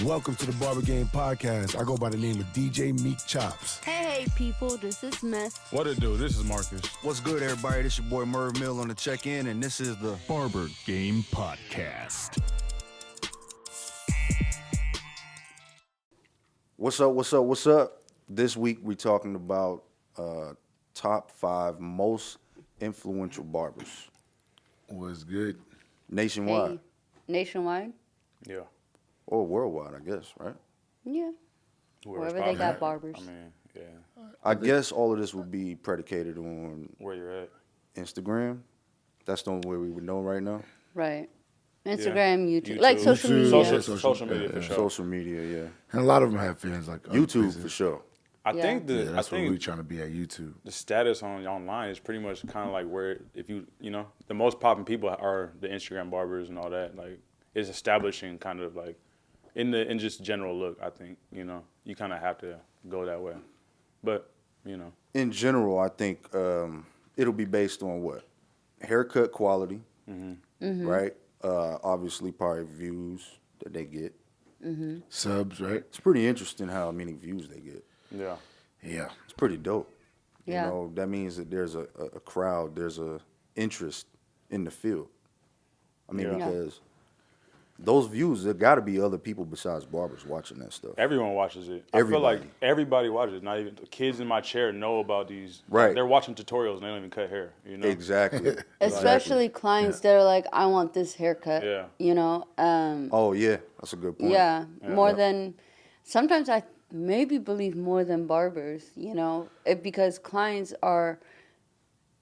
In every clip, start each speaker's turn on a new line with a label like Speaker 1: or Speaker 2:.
Speaker 1: Welcome to the Barber Game Podcast. I go by the name of DJ Meek Chops.
Speaker 2: Hey, people, this is Smith.
Speaker 3: What it do? This is Marcus.
Speaker 4: What's good, everybody? This your boy Merv Mill on the check-in, and this is the
Speaker 5: Barber Game Podcast.
Speaker 4: What's up? This week we talking about top 5 most influential barbers.
Speaker 1: What's good?
Speaker 4: Nationwide.
Speaker 2: Hey, nationwide?
Speaker 3: Yeah.
Speaker 4: Or worldwide, I guess, right?
Speaker 2: Yeah.
Speaker 3: Whoever's
Speaker 2: Wherever they got
Speaker 3: popular.
Speaker 2: barbers.
Speaker 3: I mean, yeah.
Speaker 4: I guess all of this would be predicated on
Speaker 3: Where you're at.
Speaker 4: Instagram. That's the only way we would know right now.
Speaker 2: Right. Instagram, YouTube.
Speaker 3: YouTube.
Speaker 2: Like social media.
Speaker 3: Social media for sure.
Speaker 4: Social media, yeah.
Speaker 1: And a lot of them have fans like
Speaker 4: YouTube
Speaker 1: places.
Speaker 4: for sure.
Speaker 3: I
Speaker 2: Yeah.
Speaker 3: think
Speaker 1: Yeah, that's
Speaker 3: I
Speaker 1: what
Speaker 3: think
Speaker 1: we're trying to be at YouTube.
Speaker 3: the status online is pretty much kind of like where if you know the most popping people are the Instagram barbers and all that. Like it's establishing kind of like in just general look. I think you kind of have to go that way, but
Speaker 4: In general, I think it'll be based on what? Haircut quality, right? Obviously, probably views that they get.
Speaker 1: Subs, right?
Speaker 4: It's pretty interesting how many views they get.
Speaker 3: yeah.
Speaker 1: Yeah.
Speaker 4: It's pretty dope.
Speaker 2: Yeah.
Speaker 4: You know, that means that there's a crowd, there's a interest in the field. I mean,
Speaker 3: Yeah.
Speaker 4: because those views, there got to be other people besides barbers watching that stuff.
Speaker 3: Everyone watches it. I feel like everybody watches it. Not even the kids in my chair know about these.
Speaker 4: Right.
Speaker 3: They're watching tutorials and they don't even cut hair.
Speaker 4: Exactly.
Speaker 2: Especially clients that are like, I want this haircut.
Speaker 3: Yeah.
Speaker 4: Oh, yeah. That's a good point.
Speaker 2: Yeah. More than, sometimes I maybe believe more than barbers, because clients are.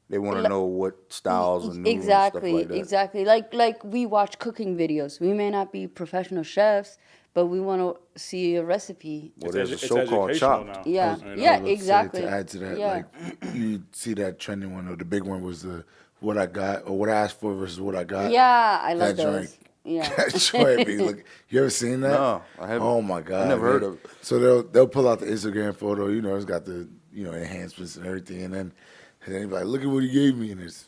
Speaker 4: They want to know what styles and new
Speaker 2: Exactly,
Speaker 4: and stuff like that.
Speaker 2: exactly. Like we watch cooking videos. We may not be professional chefs, but we want to see a recipe.
Speaker 4: Well, there's a
Speaker 3: It's
Speaker 4: show called
Speaker 3: educational
Speaker 4: Chopped.
Speaker 3: now.
Speaker 2: Yeah,
Speaker 3: You know?
Speaker 2: yeah,
Speaker 1: I was about to say,
Speaker 2: exactly.
Speaker 1: To add to that,
Speaker 2: Yeah.
Speaker 1: like you see that trending one, or the big one was the what I got or what I asked for versus what I got.
Speaker 2: Yeah, I love
Speaker 1: That
Speaker 2: those.
Speaker 1: joint.
Speaker 2: Yeah.
Speaker 1: That joint be look. You ever seen that?
Speaker 4: No, I haven't.
Speaker 1: Oh my god,
Speaker 4: I never heard of it.
Speaker 1: So they'll pull out the Instagram photo. It's got the enhancements and everything, and then they be like, look at what he gave me, and it's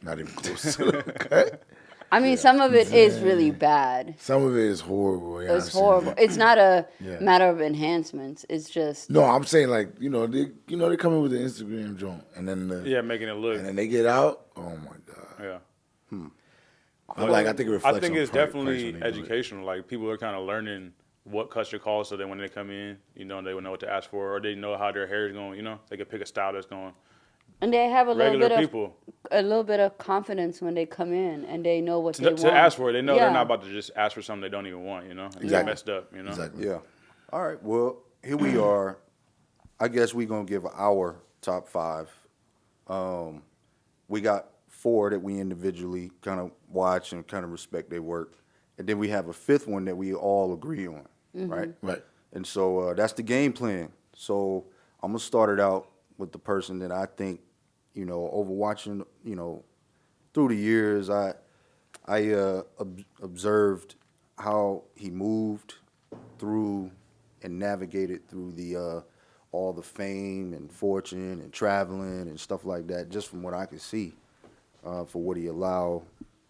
Speaker 1: not even close to the cut.
Speaker 2: I mean, some of it is really bad.
Speaker 1: Some of it is horrible. Yeah,
Speaker 2: It's
Speaker 1: I've seen
Speaker 2: horrible.
Speaker 1: it.
Speaker 2: It's not a
Speaker 1: Yeah.
Speaker 2: matter of enhancements. It's just
Speaker 1: No, I'm saying like they come in with the Instagram joint, and then
Speaker 3: Making it look.
Speaker 1: and then they get out. Oh my god.
Speaker 3: Yeah.
Speaker 1: I think it reflects.
Speaker 3: I think
Speaker 1: on
Speaker 3: it's
Speaker 1: price
Speaker 3: definitely
Speaker 1: when they do it.
Speaker 3: educational. Like people are kind of learning what cuts your call, so that when they come in, they will know what to ask for, or they know how their hair is going. They can pick a style that's going.
Speaker 2: and they have a
Speaker 3: Regular people
Speaker 2: little bit of confidence when they come in and they know what they want.
Speaker 3: to ask for it. They know
Speaker 2: Yeah.
Speaker 3: they're not about to just ask for something they don't even want. And get
Speaker 1: Exactly.
Speaker 3: messed up.
Speaker 1: Exactly.
Speaker 4: Yeah. All right. Well, here we are. I guess we're going to give our top 5. We got 4 that we individually kind of watch and kind of respect their work. And then we have a 5th one that we all agree on, right?
Speaker 1: Right.
Speaker 4: And so that's the game plan. So I'm going to start it out with the person that I think, over watching, through the years, I observed how he moved through and navigated through the all the fame and fortune and traveling and stuff like that, just from what I could see, for what he allowed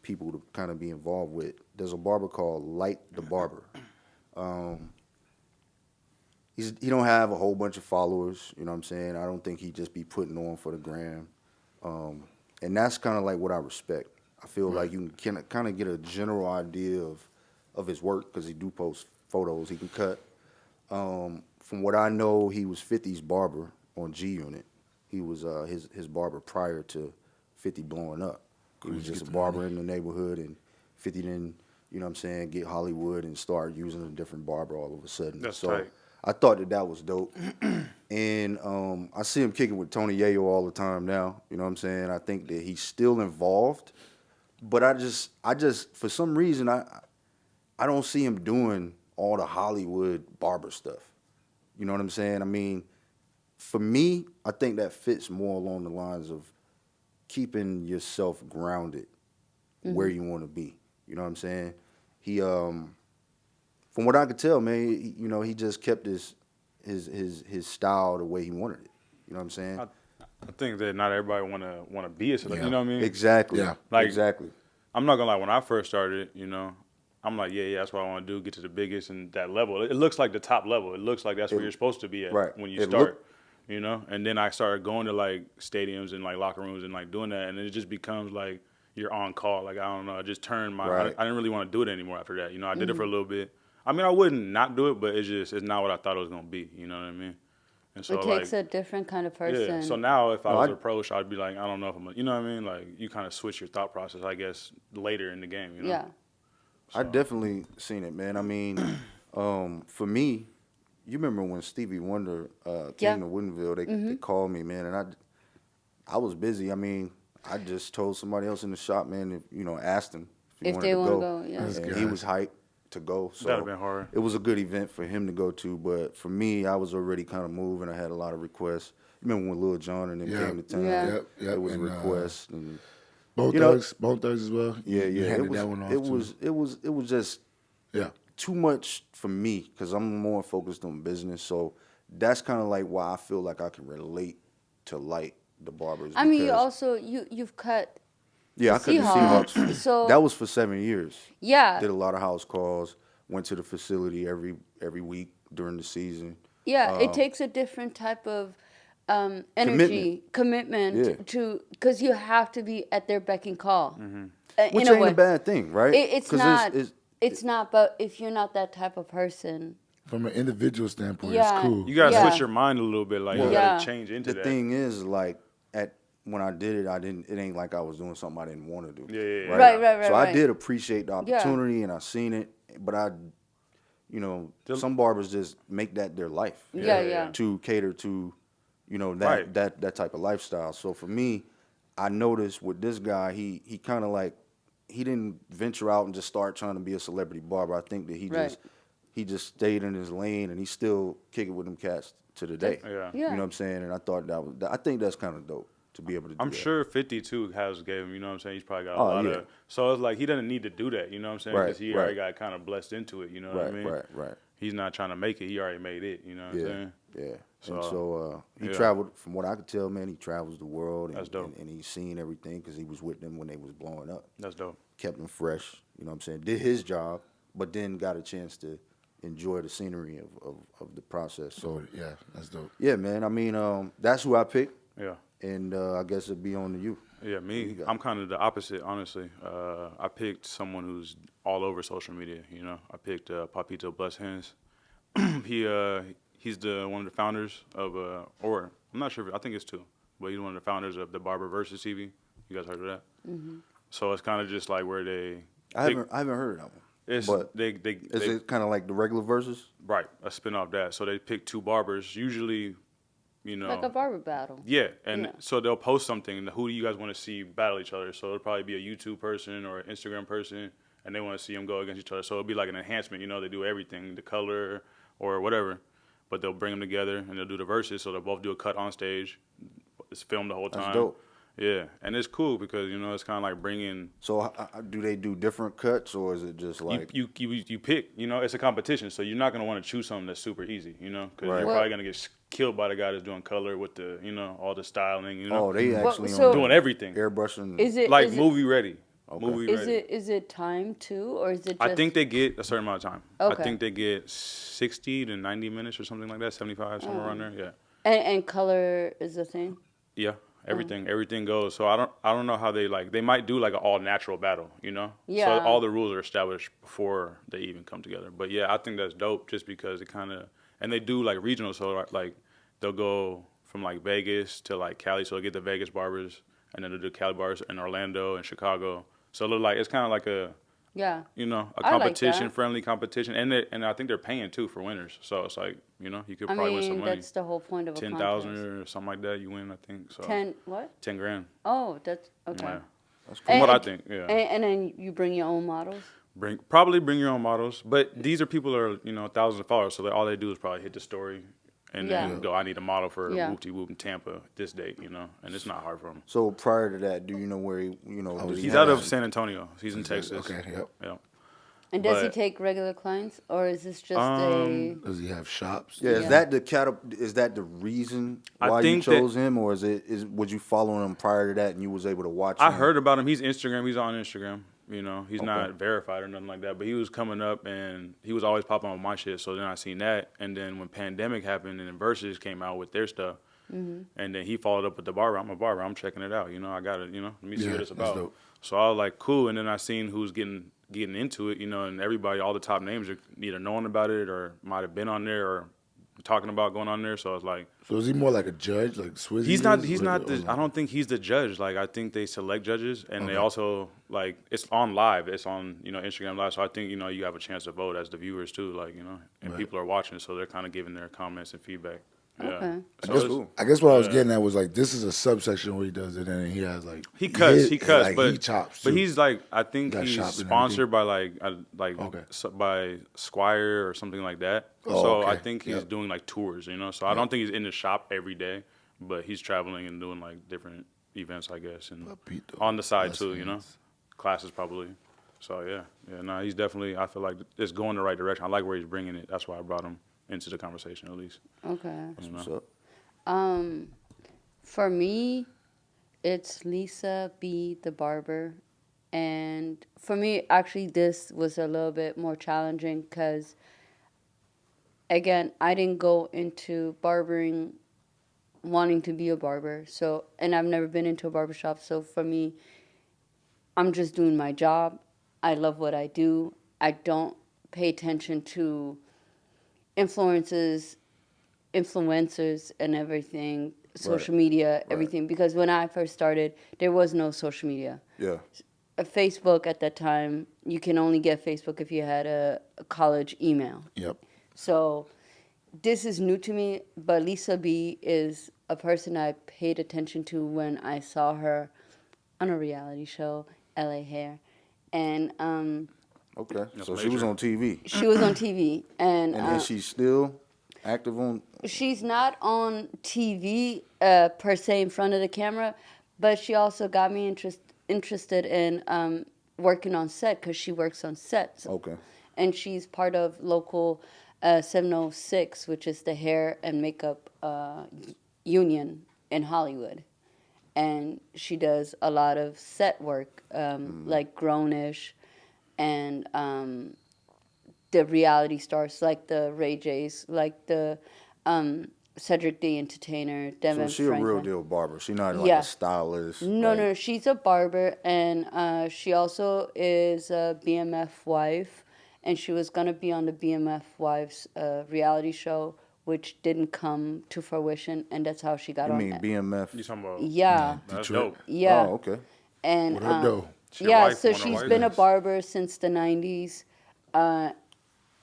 Speaker 4: people to kind of be involved with. There's a barber called Light the Barber. He don't have a whole bunch of followers, you know what I'm saying? I don't think he just be putting on for the gram. And that's kind of like what I respect. I feel like you can kind of get a general idea of his work because he do post photos. He can cut. From what I know, he was 50's barber on G Unit. He was his barber prior to 50 blowing up. He was just a barber in the neighborhood, and 50 didn't, get Hollywood and start using a different barber all of a sudden.
Speaker 3: That's
Speaker 4: so
Speaker 3: tight.
Speaker 4: I thought that was dope. And I see him kicking with Tony Yayo all the time now. You know what I'm saying? I think that he's still involved. But I just for some reason, I don't see him doing all the Hollywood barber stuff. You know what I'm saying? I mean, for me, I think that fits more along the lines of keeping yourself grounded where you want to be. You know what I'm saying? He, from what I could tell, man, he just kept his style the way he wanted it. You know what I'm saying?
Speaker 3: I think that not everybody want to be a celebrity.
Speaker 1: Yeah.
Speaker 3: You know what I mean?
Speaker 4: Exactly.
Speaker 1: Yeah.
Speaker 4: Exactly.
Speaker 3: I'm not gonna lie. When I first started, I'm like, yeah, that's what I want to do, get to the biggest and that level. It looks like the top level. It looks like that's where you're supposed to be at
Speaker 4: right.
Speaker 3: when you
Speaker 4: It
Speaker 3: start, you know? And then I started going to like stadiums and like locker rooms and like doing that. And it just becomes like you're on call. Like, I don't know, I just turned
Speaker 4: Right.
Speaker 3: I didn't really want to do it anymore after that. You know, I did it for a little bit. I mean, I wouldn't not do it, but it's not what I thought it was going to be. You know what I mean? And so
Speaker 2: It takes a different kind of person.
Speaker 3: yeah. So now if I was approached, I'd be like, I don't know if you know what I mean? Like you kind of switch your thought process, I guess, later in the game, you know?
Speaker 2: Yeah.
Speaker 4: I definitely seen it, man. I mean, for me, you remember when Stevie Wonder came to Woodinville? They called me, man, and I was busy. I mean, I just told somebody else in the shop, man, asked him
Speaker 2: If
Speaker 4: wanted
Speaker 2: they
Speaker 4: to
Speaker 2: want to
Speaker 4: go.
Speaker 2: go, yeah.
Speaker 4: And he was hyped to go. So
Speaker 3: That'd have been hard.
Speaker 4: It was a good event for him to go to, but for me, I was already kind of moving. I had a lot of requests. You remember when Lil Jon and them came to town?
Speaker 2: Yeah.
Speaker 1: Yep.
Speaker 4: It was
Speaker 1: And,
Speaker 4: requests. And,
Speaker 1: Bone
Speaker 4: you know-
Speaker 1: Thugs as well.
Speaker 4: yeah,
Speaker 1: You
Speaker 4: yeah.
Speaker 1: handed that one off too.
Speaker 4: It was just
Speaker 1: Yeah.
Speaker 4: too much for me because I'm more focused on business. So that's kind of like why I feel like I can relate to Light the Barbers.
Speaker 2: I mean, you
Speaker 4: because-
Speaker 2: also you've cut.
Speaker 4: yeah, I cut the
Speaker 2: Seahawks.
Speaker 4: Seahawks.
Speaker 2: So
Speaker 4: That was for 7 years.
Speaker 2: yeah,
Speaker 4: Did a lot of house calls. Went to the facility every week during the season.
Speaker 2: yeah. It takes a different type of energy, commitment
Speaker 4: Yeah.
Speaker 2: to because you have to be at their beck and call.
Speaker 4: Which
Speaker 2: in a
Speaker 4: ain't
Speaker 2: way.
Speaker 4: a bad thing, right?
Speaker 2: It's
Speaker 4: 'Cause
Speaker 2: not.
Speaker 4: it's-
Speaker 2: It's not. But if you're not that type of person,
Speaker 1: From an individual standpoint,
Speaker 2: Yeah.
Speaker 1: it's cool.
Speaker 3: You gotta
Speaker 2: Yeah.
Speaker 3: switch your mind a little bit. Like you
Speaker 2: Yeah.
Speaker 3: gotta change into
Speaker 4: the
Speaker 3: that.
Speaker 4: thing is, like, when I did it, it ain't like I was doing something I didn't want to do.
Speaker 3: Yeah.
Speaker 2: Right,
Speaker 4: So I
Speaker 2: right.
Speaker 4: did appreciate the opportunity and I seen it, but some barbers just make that their life.
Speaker 2: Yeah.
Speaker 4: To cater to,
Speaker 3: Right.
Speaker 4: that type of lifestyle. So for me, I noticed with this guy, he kind of like, he didn't venture out and just start trying to be a celebrity barber. I think that
Speaker 2: Right.
Speaker 4: he just stayed in his lane and he still kicking with them cats to the day.
Speaker 3: Yeah.
Speaker 2: Yeah.
Speaker 4: You know what I'm saying? And I thought I think that's kind of dope to be able to do
Speaker 3: I'm
Speaker 4: that.
Speaker 3: sure 52 has gave him, you know what I'm saying? He's probably got a
Speaker 4: Oh,
Speaker 3: lot
Speaker 4: yeah.
Speaker 3: of. So it's like he doesn't need to do that, you know what I'm saying?
Speaker 4: Right,
Speaker 3: Because he
Speaker 4: right.
Speaker 3: already got kind of blessed into it, you know what I mean?
Speaker 4: Right.
Speaker 3: He's not trying to make it. He already made it, you know what I'm saying?
Speaker 4: Yeah.
Speaker 3: So,
Speaker 4: And so he
Speaker 3: yeah.
Speaker 4: traveled, from what I could tell, man, he travels the world. And,
Speaker 3: That's dope.
Speaker 4: And he's seen everything because he was with them when they was blowing up.
Speaker 3: That's dope.
Speaker 4: Kept them fresh, you know what I'm saying? Did his job, but then got a chance to enjoy the scenery of the process. So,
Speaker 1: So yeah, that's dope.
Speaker 4: yeah, man, I mean, that's who I picked.
Speaker 3: Yeah.
Speaker 4: And I guess it'd be on to you.
Speaker 3: Yeah, me, I'm kind of the opposite, honestly. I picked someone who's all over social media, you know? I picked Papito Bless Hands. He's one of the founders of, or I'm not sure, I think it's two, but he's one of the founders of the Barbers TV. You guys heard of that? Mm-hmm. So it's kind of just like where
Speaker 4: I haven't heard of that one.
Speaker 3: It's
Speaker 4: But
Speaker 3: they
Speaker 4: is it kind of like the regular verses?
Speaker 3: right, a spin off that. So they pick two barbers, usually, you know,
Speaker 2: like a barber battle.
Speaker 3: yeah, and
Speaker 2: Yeah.
Speaker 3: so they'll post something. Who do you guys want to see battle each other? So it'll probably be a YouTube person or an Instagram person, and they want to see them go against each other. So it'll be like an enhancement. You know, they do everything, the color or whatever, but they'll bring them together and they'll do the verses. So they'll both do a cut on stage. It's filmed the whole time.
Speaker 4: That's dope.
Speaker 3: Yeah, and it's cool because you know it's kind of like bringing.
Speaker 4: So do they do different cuts or is it just like
Speaker 3: You pick, you know, it's a competition, so you're not gonna want to choose something that's super easy, you know, because
Speaker 4: Right.
Speaker 3: you're
Speaker 2: Well-
Speaker 3: probably gonna get killed by the guy that's doing color with the, you know, all the styling, you know,
Speaker 4: they actually
Speaker 2: so-
Speaker 3: doing everything,
Speaker 4: airbrushing?
Speaker 2: Is it
Speaker 3: like
Speaker 2: is
Speaker 3: movie ready,
Speaker 4: Okay.
Speaker 3: movie ready.
Speaker 2: Is it time too, or is it? Just,
Speaker 3: I think they get a certain amount of time. I
Speaker 2: Okay.
Speaker 3: think they get 60 to 90 minutes or something like that, 75 somewhere around there. Yeah,
Speaker 2: and color is a thing.
Speaker 3: yeah, everything goes. So I don't know how they might do like an all natural battle, you know.
Speaker 2: Yeah.
Speaker 3: So all the rules are established before they even come together. But yeah, I think that's dope just because it kind of and they do like regional. So like they'll go from like Vegas to like Cali. So they'll get the Vegas barbers and then they'll do Cali barbers in Orlando and Chicago. So they're like it's kind of like a
Speaker 2: Yeah.
Speaker 3: you know a
Speaker 2: I like
Speaker 3: competition,
Speaker 2: that.
Speaker 3: friendly competition, and I think they're paying too for winners. So it's like you know you could
Speaker 2: I
Speaker 3: probably win some
Speaker 2: mean,
Speaker 3: money.
Speaker 2: that's the whole point of a
Speaker 3: 10,000
Speaker 2: contest.
Speaker 3: or something like that. You win, I think. So
Speaker 2: 10 what?
Speaker 3: 10 grand.
Speaker 2: Oh, that's okay.
Speaker 3: Yeah.
Speaker 4: That's
Speaker 3: From
Speaker 2: And-
Speaker 3: what I think, yeah.
Speaker 2: And then you bring your own models.
Speaker 3: Probably bring your own models, but these are people that are you know thousands of followers, so all they do is probably hit the story and then
Speaker 2: Yeah.
Speaker 3: go. I need a model for
Speaker 2: Yeah.
Speaker 3: Whoop De Whoop in Tampa this date, you know, and it's not hard for him.
Speaker 4: So prior to that, do you know where he, did he
Speaker 3: He's
Speaker 4: have
Speaker 3: out of
Speaker 4: that?
Speaker 3: San Antonio. He's in Texas.
Speaker 1: Okay, yep.
Speaker 3: Yeah.
Speaker 2: And does he
Speaker 3: But-
Speaker 2: take regular clients, or is this just a?
Speaker 1: Does he have shops?
Speaker 4: Yeah, is
Speaker 2: Yeah.
Speaker 4: that the reason
Speaker 3: I
Speaker 4: why you
Speaker 3: think that-
Speaker 4: chose him, or was you following him prior to that and you was able to watch
Speaker 3: I
Speaker 4: him?
Speaker 3: heard about him. He's on Instagram. You know, he's
Speaker 4: Okay.
Speaker 3: not verified or nothing like that. But he was coming up and he was always popping on my shit. So then I seen that, and then when Pandemic happened and then Versus came out with their stuff, and then he followed up with the Barber. I'm a barber. I'm checking it out. You know, I got to, you know, let me see
Speaker 1: Yeah,
Speaker 3: what it's
Speaker 1: that's
Speaker 3: about.
Speaker 1: dope.
Speaker 3: So I was like, cool. And then I seen who's getting into it. You know, and everybody, all the top names are either knowing about it or might have been on there or talking about going on there. So it's like.
Speaker 1: So is he more like a judge, like Swizzy?
Speaker 3: He's not.
Speaker 1: is,
Speaker 3: He's
Speaker 1: or-
Speaker 3: not.
Speaker 1: or
Speaker 3: The,
Speaker 1: like-
Speaker 3: I don't think he's the judge. Like I think they select judges, and they
Speaker 1: Okay.
Speaker 3: also like it's on live. It's on Instagram Live. So I think you have a chance to vote as the viewers too. Like and
Speaker 1: Right.
Speaker 3: people are watching, so they're kind of giving their comments and feedback. Yeah.
Speaker 2: Okay.
Speaker 3: So
Speaker 1: I guess,
Speaker 3: it's-
Speaker 1: I guess what I was
Speaker 3: yeah.
Speaker 1: getting at was like this is a subsection where he does it, and he has like
Speaker 3: He cuts. He
Speaker 1: hit-
Speaker 3: cuts.
Speaker 1: like,
Speaker 3: but
Speaker 1: he chops.
Speaker 3: But
Speaker 1: too.
Speaker 3: he's like I think
Speaker 1: Got
Speaker 3: he's
Speaker 1: shopped and
Speaker 3: sponsored by
Speaker 1: Okay.
Speaker 3: by Squire or something like that.
Speaker 1: Oh,
Speaker 3: so I
Speaker 1: okay.
Speaker 3: think he's
Speaker 1: Yep.
Speaker 3: doing like tours. So I don't think he's in the shop every day, but he's traveling and doing like different events, I guess, and
Speaker 1: Pete, though.
Speaker 3: on the side
Speaker 1: Bless
Speaker 3: too.
Speaker 1: hands.
Speaker 3: Classes probably. So yeah. No, he's definitely. I feel like it's going the right direction. I like where he's bringing it. That's why I brought him into the conversation at least.
Speaker 2: Okay.
Speaker 3: You know?
Speaker 4: What's up?
Speaker 2: For me, it's Lisa B the Barber, and for me, actually, this was a little bit more challenging because, again, I didn't go into barbering wanting to be a barber. So, and I've never been into a barbershop. So for me, I'm just doing my job. I love what I do. I don't pay attention to influences, influencers and everything, social media, everything. Because when I first started, there was no social media.
Speaker 4: Yeah.
Speaker 2: Facebook at that time, you can only get Facebook if you had a college email.
Speaker 1: Yep.
Speaker 2: So this is new to me, but Lisa B is a person I paid attention to when I saw her on a reality show, LA Hair. And
Speaker 4: Okay.
Speaker 3: That's
Speaker 4: So she was
Speaker 3: major.
Speaker 4: on TV,
Speaker 2: she was on TV. And
Speaker 4: and she's still active on.
Speaker 2: she's not on TV per se in front of the camera, but she also got me interested in working on set because she works on sets.
Speaker 4: Okay.
Speaker 2: And she's part of local 706, which is the hair and makeup union in Hollywood. And she does a lot of set work, like Grownish and the reality stars like the Ray J's, like the Cedric the Entertainer,
Speaker 4: So
Speaker 2: Devin
Speaker 4: she a real
Speaker 2: Franklin.
Speaker 4: deal barber. She not like
Speaker 2: Yeah.
Speaker 4: a stylist.
Speaker 2: No,
Speaker 4: like-
Speaker 2: no, she's a barber, and she also is a BMF wife, and she was gonna be on the BMF Wives reality show, which didn't come to fruition, and that's how she got
Speaker 4: You
Speaker 2: on.
Speaker 4: mean BMF?
Speaker 3: You talking about?
Speaker 2: Yeah,
Speaker 3: That's
Speaker 1: Detroit.
Speaker 3: dope.
Speaker 2: yeah,
Speaker 4: Oh, okay.
Speaker 2: and
Speaker 1: What up, though?
Speaker 3: She your
Speaker 2: yeah.
Speaker 3: wife,
Speaker 2: So
Speaker 3: one of her
Speaker 2: she's
Speaker 3: wives?
Speaker 2: been a
Speaker 3: Nice.
Speaker 2: barber since the '90s,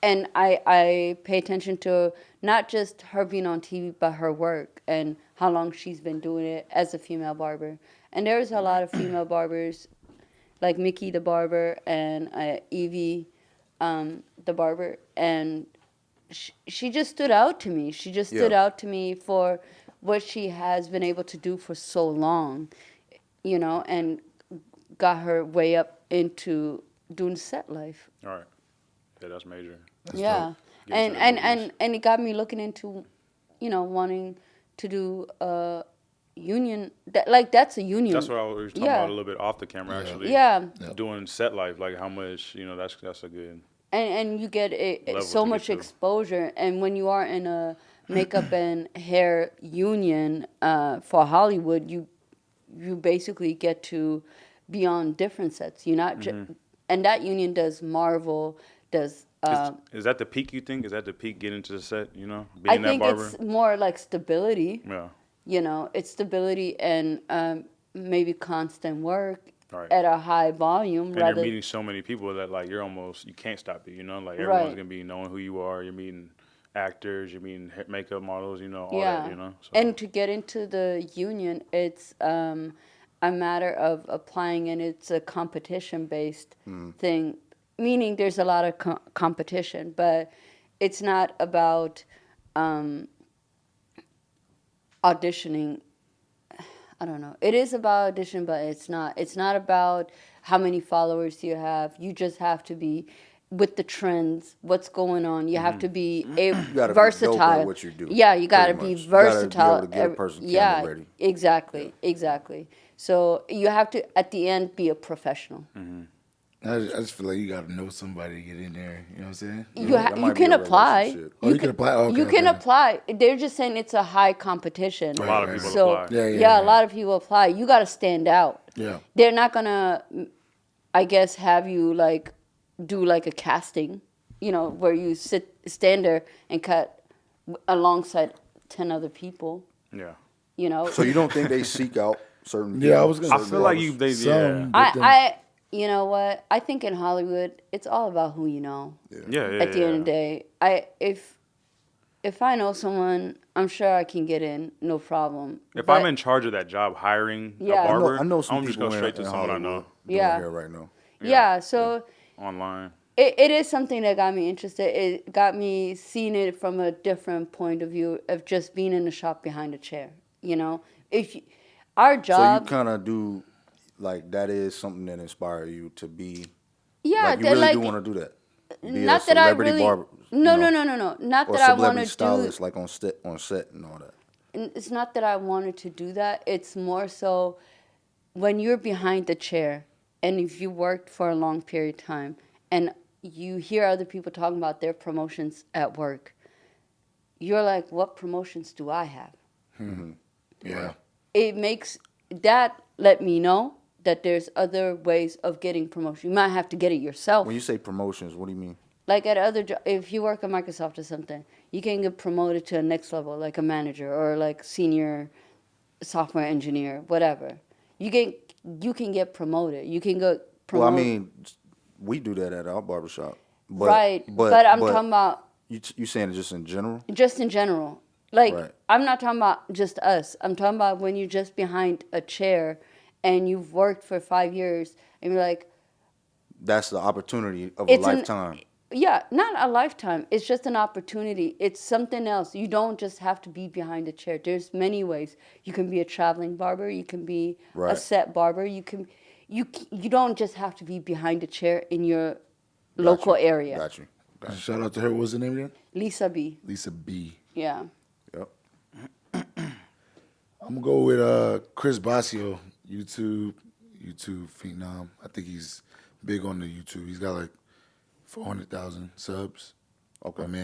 Speaker 2: and I pay attention to not just her being on TV, but her work and how long she's been doing it as a female barber. And there's a lot of female barbers, like Mickey the Barber and Evie the Barber, and she just stood out to me. She just stood
Speaker 4: Yeah.
Speaker 2: out to me for what she has been able to do for so long, and got her way up into doing set life.
Speaker 3: All right. Yeah, that's major.
Speaker 2: Yeah,
Speaker 3: Get
Speaker 2: and
Speaker 3: into the
Speaker 2: and,
Speaker 3: movies.
Speaker 2: and it got me looking into, wanting to do a union. That's a union.
Speaker 3: That's what I was talking
Speaker 2: Yeah.
Speaker 3: about a little bit off the camera, actually.
Speaker 2: Yeah,
Speaker 3: Doing set life, like how much, that's a good.
Speaker 2: and you get
Speaker 3: Level
Speaker 2: so
Speaker 3: to get
Speaker 2: much
Speaker 3: to.
Speaker 2: exposure. And when you are in a makeup and hair union for Hollywood, you basically get to be on different sets. You're not, and that union does Marvel, does.
Speaker 3: Is that the peak, you think? Is that the peak getting to the set, being
Speaker 2: I
Speaker 3: that
Speaker 2: think
Speaker 3: barber?
Speaker 2: it's more like stability.
Speaker 3: Yeah.
Speaker 2: It's stability and maybe constant work
Speaker 3: Right.
Speaker 2: at a high volume.
Speaker 3: And
Speaker 2: rather,
Speaker 3: you're meeting so many people that, like, you can't stop it, Like, everyone's
Speaker 2: Right.
Speaker 3: going to be knowing who you are. You're meeting actors, you're meeting makeup models, all
Speaker 2: yeah.
Speaker 3: that, So,
Speaker 2: And to get into the union, it's a matter of applying, and it's a competition-based thing, meaning there's a lot of competition, but it's not about auditioning. I don't know. It is about audition, but it's not. It's not about how many followers you have. You just have to be with the trends, what's going on. You have to be
Speaker 4: gotta be dope
Speaker 2: versatile.
Speaker 4: at what you do,
Speaker 2: Yeah, you got to
Speaker 4: pretty
Speaker 2: be
Speaker 4: much. You gotta be
Speaker 2: versatile.
Speaker 4: able to get a person camera
Speaker 2: yeah,
Speaker 4: ready.
Speaker 2: exactly, exactly. So you have to, at the end, be a professional.
Speaker 1: I just feel like you got to know somebody to get in there. You know what I'm saying?
Speaker 2: You
Speaker 4: that
Speaker 2: you
Speaker 4: might be
Speaker 2: can
Speaker 4: a
Speaker 2: apply.
Speaker 4: relationship.
Speaker 1: Oh, you can apply? Okay,
Speaker 2: You can
Speaker 1: okay.
Speaker 2: apply. They're just saying it's a high competition.
Speaker 3: A lot of
Speaker 1: Right,
Speaker 3: people
Speaker 2: So
Speaker 3: apply.
Speaker 1: Yeah.
Speaker 2: a lot of people apply. You got to stand out.
Speaker 1: Yeah.
Speaker 2: They're not gonna, I guess, have you like do like a casting, where you stand there and cut alongside 10 other people.
Speaker 3: Yeah.
Speaker 4: So you don't think they seek out certain
Speaker 1: Yeah, I
Speaker 4: people?
Speaker 1: was gonna
Speaker 3: I feel like you. They. Yeah.
Speaker 1: but then-
Speaker 2: You know what? I think in Hollywood, it's all about who you know.
Speaker 3: Yeah.
Speaker 2: At the end of the day, if I know someone, I'm sure I can get in, no problem.
Speaker 3: If
Speaker 2: But-
Speaker 3: I'm in charge of that job, hiring
Speaker 2: Yeah.
Speaker 3: a barber,
Speaker 4: I know some
Speaker 3: I'm just
Speaker 4: people
Speaker 3: go straight to
Speaker 4: in
Speaker 3: someone I
Speaker 4: Hollywood
Speaker 3: know
Speaker 4: doing
Speaker 2: Yeah.
Speaker 4: hair right now.
Speaker 2: yeah, so
Speaker 3: online.
Speaker 2: it is something that got me interested. It got me seeing it from a different point of view of just being in the shop behind a chair. If you, our
Speaker 4: So you
Speaker 2: job,
Speaker 4: kind of do, like, that is something that inspires you to be,
Speaker 2: yeah,
Speaker 4: like, you
Speaker 2: they're
Speaker 4: really do
Speaker 2: like-
Speaker 4: want to do that. Be
Speaker 2: not
Speaker 4: a
Speaker 2: that I
Speaker 4: celebrity
Speaker 2: really.
Speaker 4: barber.
Speaker 2: No,
Speaker 4: you know,
Speaker 2: no. Not
Speaker 4: or
Speaker 2: that I want
Speaker 4: celebrity
Speaker 2: to
Speaker 4: stylist,
Speaker 2: do.
Speaker 4: like on set and all that.
Speaker 2: It's not that I wanted to do that. It's more so when you're behind the chair and if you worked for a long period of time and you hear other people talking about their promotions at work, you're like, what promotions do I have?
Speaker 1: Yeah.
Speaker 2: It makes that let me know that there's other ways of getting promotion. You might have to get it yourself.
Speaker 4: When you say promotions, what do you mean?
Speaker 2: Like at other if you work at Microsoft or something, you can get promoted to a next level, like a manager or like senior software engineer, whatever. You can get promoted. You can go promote.
Speaker 4: Well, I mean, we do that at our barbershop. But,
Speaker 2: right, but I'm talking about
Speaker 4: You saying it just in general?
Speaker 2: just in general. Like
Speaker 4: Right.
Speaker 2: I'm not talking about just us. I'm talking about when you're just behind a chair and you've worked for 5 years and you're like,
Speaker 4: That's the opportunity of
Speaker 2: It's
Speaker 4: a
Speaker 2: an-
Speaker 4: lifetime.
Speaker 2: yeah, not a lifetime. It's just an opportunity. It's something else. You don't just have to be behind a chair. There's many ways. You can be a traveling barber. You can be a
Speaker 4: Right.
Speaker 2: set barber. You don't just have to be behind a chair in your local area.
Speaker 4: Got you.
Speaker 1: Shout out to her. What's her name again?
Speaker 2: Lisa B.
Speaker 1: Lisa B.
Speaker 2: Yeah.
Speaker 4: Yep.
Speaker 1: I'm gonna go with Chris Bossio, YouTube phenom. I think he's big on the YouTube. He's got like 400,000 subs.
Speaker 4: Okay.
Speaker 1: My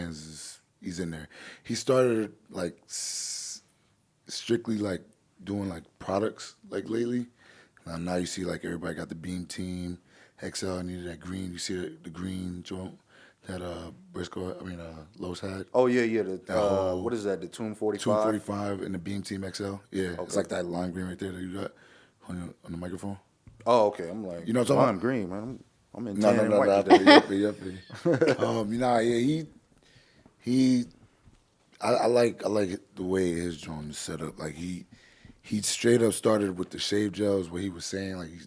Speaker 1: he's in there. He started like strictly like doing like products like lately. Now you see like everybody got the Beam Team XL. Needed that green. You see the green joint that Lowe's had.
Speaker 4: Oh yeah.
Speaker 1: whole-
Speaker 4: What is that? The Tomb 45.
Speaker 1: 245 and the Beam Team XL. Yeah, it's
Speaker 4: Okay.
Speaker 1: like that lime green right there that you got on the microphone.
Speaker 4: Oh, okay. I'm like,
Speaker 1: You know what I'm talking
Speaker 4: lime
Speaker 1: about?
Speaker 4: green, man. I'm in
Speaker 1: No,
Speaker 4: tan and white
Speaker 1: no.
Speaker 4: today.
Speaker 1: Yeah. I like the way his joint is set up. Like he straight up started with the shave gels, what he was saying. Like he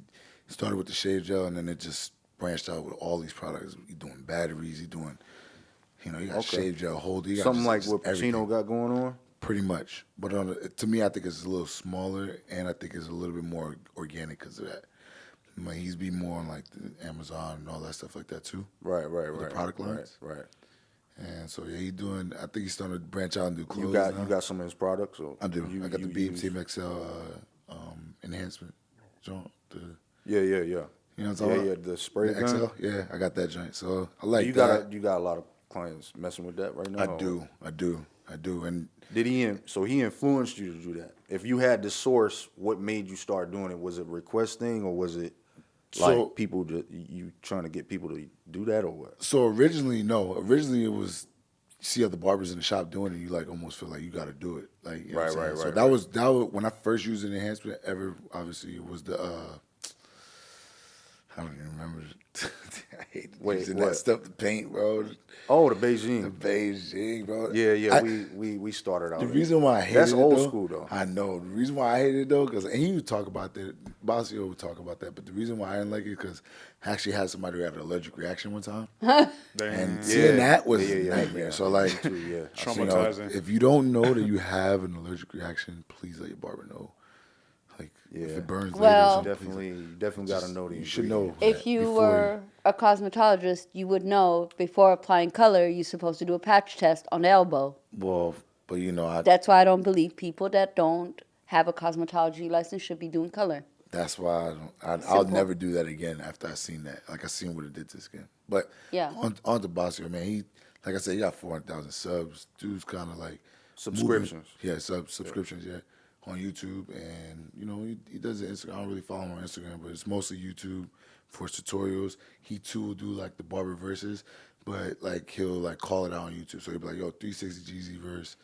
Speaker 1: started with the shave gel, and then it just branched out with all these products. He doing batteries. He doing, he got
Speaker 4: Okay.
Speaker 1: shave gel holder. He got
Speaker 4: Something
Speaker 1: just
Speaker 4: like what
Speaker 1: everything.
Speaker 4: Pacino got going on.
Speaker 1: Pretty much, but to me, I think it's a little smaller, and I think it's a little bit more organic because of that. Like he's be more on like the Amazon and all that stuff like that too.
Speaker 4: Right.
Speaker 1: the product lines.
Speaker 4: Right.
Speaker 1: And so yeah, I think he's starting to branch out and do clothes.
Speaker 4: You got some of his products. Or
Speaker 1: I do. I got the Beam
Speaker 4: use-
Speaker 1: Team XL enhancement joint.
Speaker 4: Yeah.
Speaker 1: You know what I'm talking about?
Speaker 4: Yeah. The spray
Speaker 1: The
Speaker 4: gun.
Speaker 1: XL. Yeah, I got that joint. So I like
Speaker 4: You
Speaker 1: that.
Speaker 4: got a lot of clients messing with that right now.
Speaker 1: I do. And
Speaker 4: Did he influenced you to do that? If you had the source, what made you start doing it? Was it a request thing, or was it like
Speaker 1: So-
Speaker 4: people you trying to get people to do that, or what?
Speaker 1: so originally, no. Originally it was you see other barbers in the shop doing it, you like almost feel like you got to do it. Like you know what I'm saying? So that was when I first used an enhancement ever. Obviously, it was the I don't even remember. I hate using that stuff to paint, bro.
Speaker 4: Oh, the Beijing.
Speaker 1: The Beijing, bro.
Speaker 4: Yeah. We started out.
Speaker 1: The reason why I hated
Speaker 4: That's
Speaker 1: it,
Speaker 4: old
Speaker 1: though,
Speaker 4: school, though.
Speaker 1: I know. The reason why I hated it, though, because, and he would talk about that, Bossio would talk about that, but the reason why I didn't like it, because I actually had somebody who had an allergic reaction one time. And seeing that was a nightmare.
Speaker 4: yeah.
Speaker 1: So, like,
Speaker 3: Traumatizing.
Speaker 1: if you don't know that you have an allergic reaction, please let your barber know. Like, if it burns
Speaker 2: Well-
Speaker 1: later, or something,
Speaker 4: You definitely got to know the
Speaker 1: you should know.
Speaker 4: ingredients.
Speaker 2: If you
Speaker 1: before
Speaker 2: were a cosmetologist, you would know before applying color, you're supposed to do a patch test on the elbow.
Speaker 1: Well, but you know,
Speaker 2: That's why I don't believe people that don't have a cosmetology license should be doing color.
Speaker 1: That's why I'll
Speaker 2: Simple.
Speaker 1: never do that again after I seen that. Like I seen what it did to this game. But
Speaker 2: Yeah.
Speaker 1: on to Bossio, man. He, like I said, he got 400,000 subs. Dude's kind of like
Speaker 4: Subscriptions.
Speaker 1: moving, subscriptions. Yeah, on YouTube, and he does the Instagram. I don't really follow him on Instagram, but it's mostly YouTube for his tutorials. He too will do like the barber verses. But like he'll like call it out on YouTube, so he'll be like, "Yo, 360 GZ verse."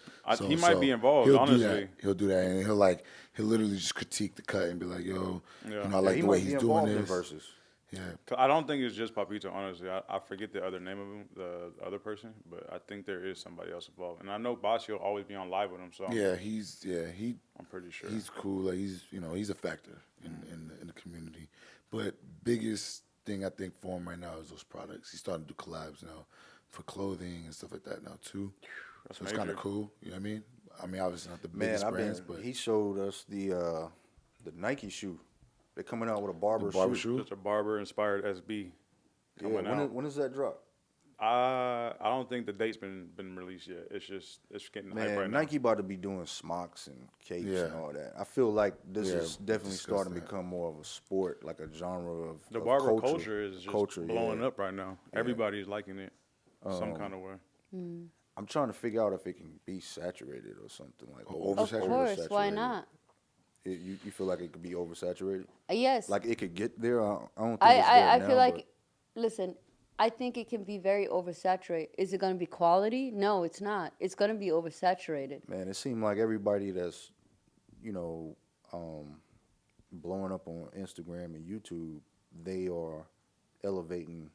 Speaker 3: He might be involved,
Speaker 1: He'll
Speaker 3: honestly.
Speaker 1: He'll do that, and he'll literally just critique the cut and be like, "Yo,
Speaker 3: Yeah.
Speaker 1: I like
Speaker 4: he
Speaker 1: the way
Speaker 4: might be
Speaker 1: he's doing
Speaker 4: involved in
Speaker 1: this."
Speaker 4: verses.
Speaker 1: Yeah,
Speaker 3: 'Cause I don't think it's just Papito, honestly. I forget the other name of him, the other person, but I think there is somebody else involved. And I know Bossio always be on live with him, so I'm pretty sure.
Speaker 1: he's cool. Like he's a factor in the community. But biggest thing I think for him right now is those products. He's starting to do collabs now for clothing and stuff like that now too.
Speaker 3: That's
Speaker 1: So it's kind
Speaker 3: major.
Speaker 1: of cool. You know what I mean? I mean, obviously not the biggest brands, but
Speaker 4: he showed us the Nike shoe. They're coming out with a barber shoe.
Speaker 3: It's a barber inspired SB
Speaker 4: Yeah,
Speaker 3: coming out.
Speaker 4: when does that drop?
Speaker 3: I don't think the date's been released yet. It's getting hype
Speaker 4: Man,
Speaker 3: right
Speaker 4: Nike about to be doing smocks and capes
Speaker 1: Yeah.
Speaker 4: and all that. I feel like this
Speaker 1: Yeah,
Speaker 4: is definitely
Speaker 1: discuss
Speaker 4: starting to
Speaker 1: that.
Speaker 4: become more of a sport, like a genre of
Speaker 3: now. The
Speaker 4: of
Speaker 3: barber culture is just blowing
Speaker 4: yeah.
Speaker 3: up right now. Everybody's liking it some kind of way.
Speaker 4: I'm trying to figure out if it can be saturated or something like
Speaker 1: Oh,
Speaker 2: Of
Speaker 1: oversaturated?
Speaker 2: course, why
Speaker 4: oversaturated.
Speaker 2: not?
Speaker 4: You feel like it could be oversaturated?
Speaker 2: Yes.
Speaker 4: Like it could get there? I don't think it's there
Speaker 2: I
Speaker 4: now,
Speaker 2: feel like,
Speaker 4: but
Speaker 2: listen, I think it can be very oversaturated. Is it going to be quality? No, it's not. It's going to be oversaturated.
Speaker 4: man, it seemed like everybody that's, blowing up on Instagram and YouTube, they are elevating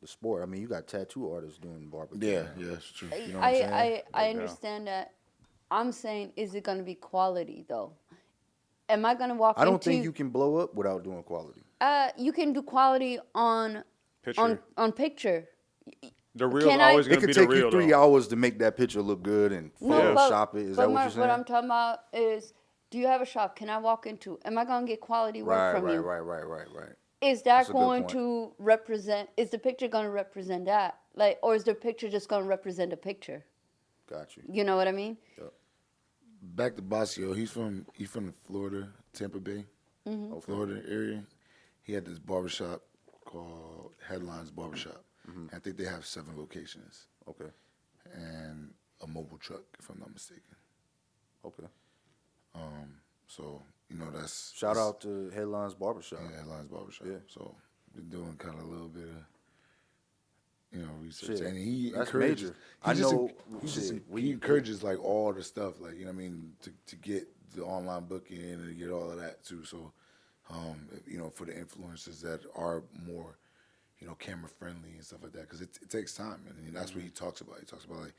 Speaker 4: the sport. I mean, you got tattoo artists doing barbecue.
Speaker 1: yeah,
Speaker 4: now.
Speaker 1: it's true.
Speaker 4: You know what I'm saying?
Speaker 2: I understand that. I'm saying, is it going to be quality though? Am I going to walk
Speaker 4: I don't
Speaker 2: into?
Speaker 4: think you can blow up without doing quality.
Speaker 2: You can do quality on
Speaker 3: Picture.
Speaker 2: on picture.
Speaker 3: The real
Speaker 2: Can I-
Speaker 3: always
Speaker 4: It
Speaker 3: gonna
Speaker 4: could
Speaker 3: be the
Speaker 4: take
Speaker 3: real
Speaker 4: you 3
Speaker 3: though.
Speaker 4: hours to make that picture look good and Photoshop it. Is that what you're saying?
Speaker 2: What I'm talking about is, do you have a shop? Can I walk into? Am I going to get quality work from you?
Speaker 4: Right.
Speaker 2: Is that
Speaker 4: That's a good
Speaker 2: going
Speaker 4: point.
Speaker 2: to represent? Is the picture going to represent that? Like, or is the picture just going to represent a picture?
Speaker 4: Got you.
Speaker 2: You know what I mean?
Speaker 1: Back to Bossio, he's from Florida, Tampa Bay, Florida area. He had this barbershop called Headlines Barbershop. I think they have 7 locations
Speaker 4: Okay.
Speaker 1: and a mobile truck, if I'm not mistaken.
Speaker 4: Okay.
Speaker 1: So that's
Speaker 4: Shout out to Headlines Barbershop.
Speaker 1: Yeah, Headlines Barbershop.
Speaker 4: Yeah.
Speaker 1: So been doing kind of a little bit of research,
Speaker 4: Shit,
Speaker 1: and he
Speaker 4: that's
Speaker 1: encourages.
Speaker 4: major.
Speaker 1: He
Speaker 4: I
Speaker 1: just
Speaker 4: know,
Speaker 1: he just
Speaker 4: shit,
Speaker 1: he encourages like all the stuff, like you know what I mean, to get the online booking and to get all of that too. So, for the influencers that are more, camera friendly and stuff like that, because it takes time, and that's what he talks about. He talks about like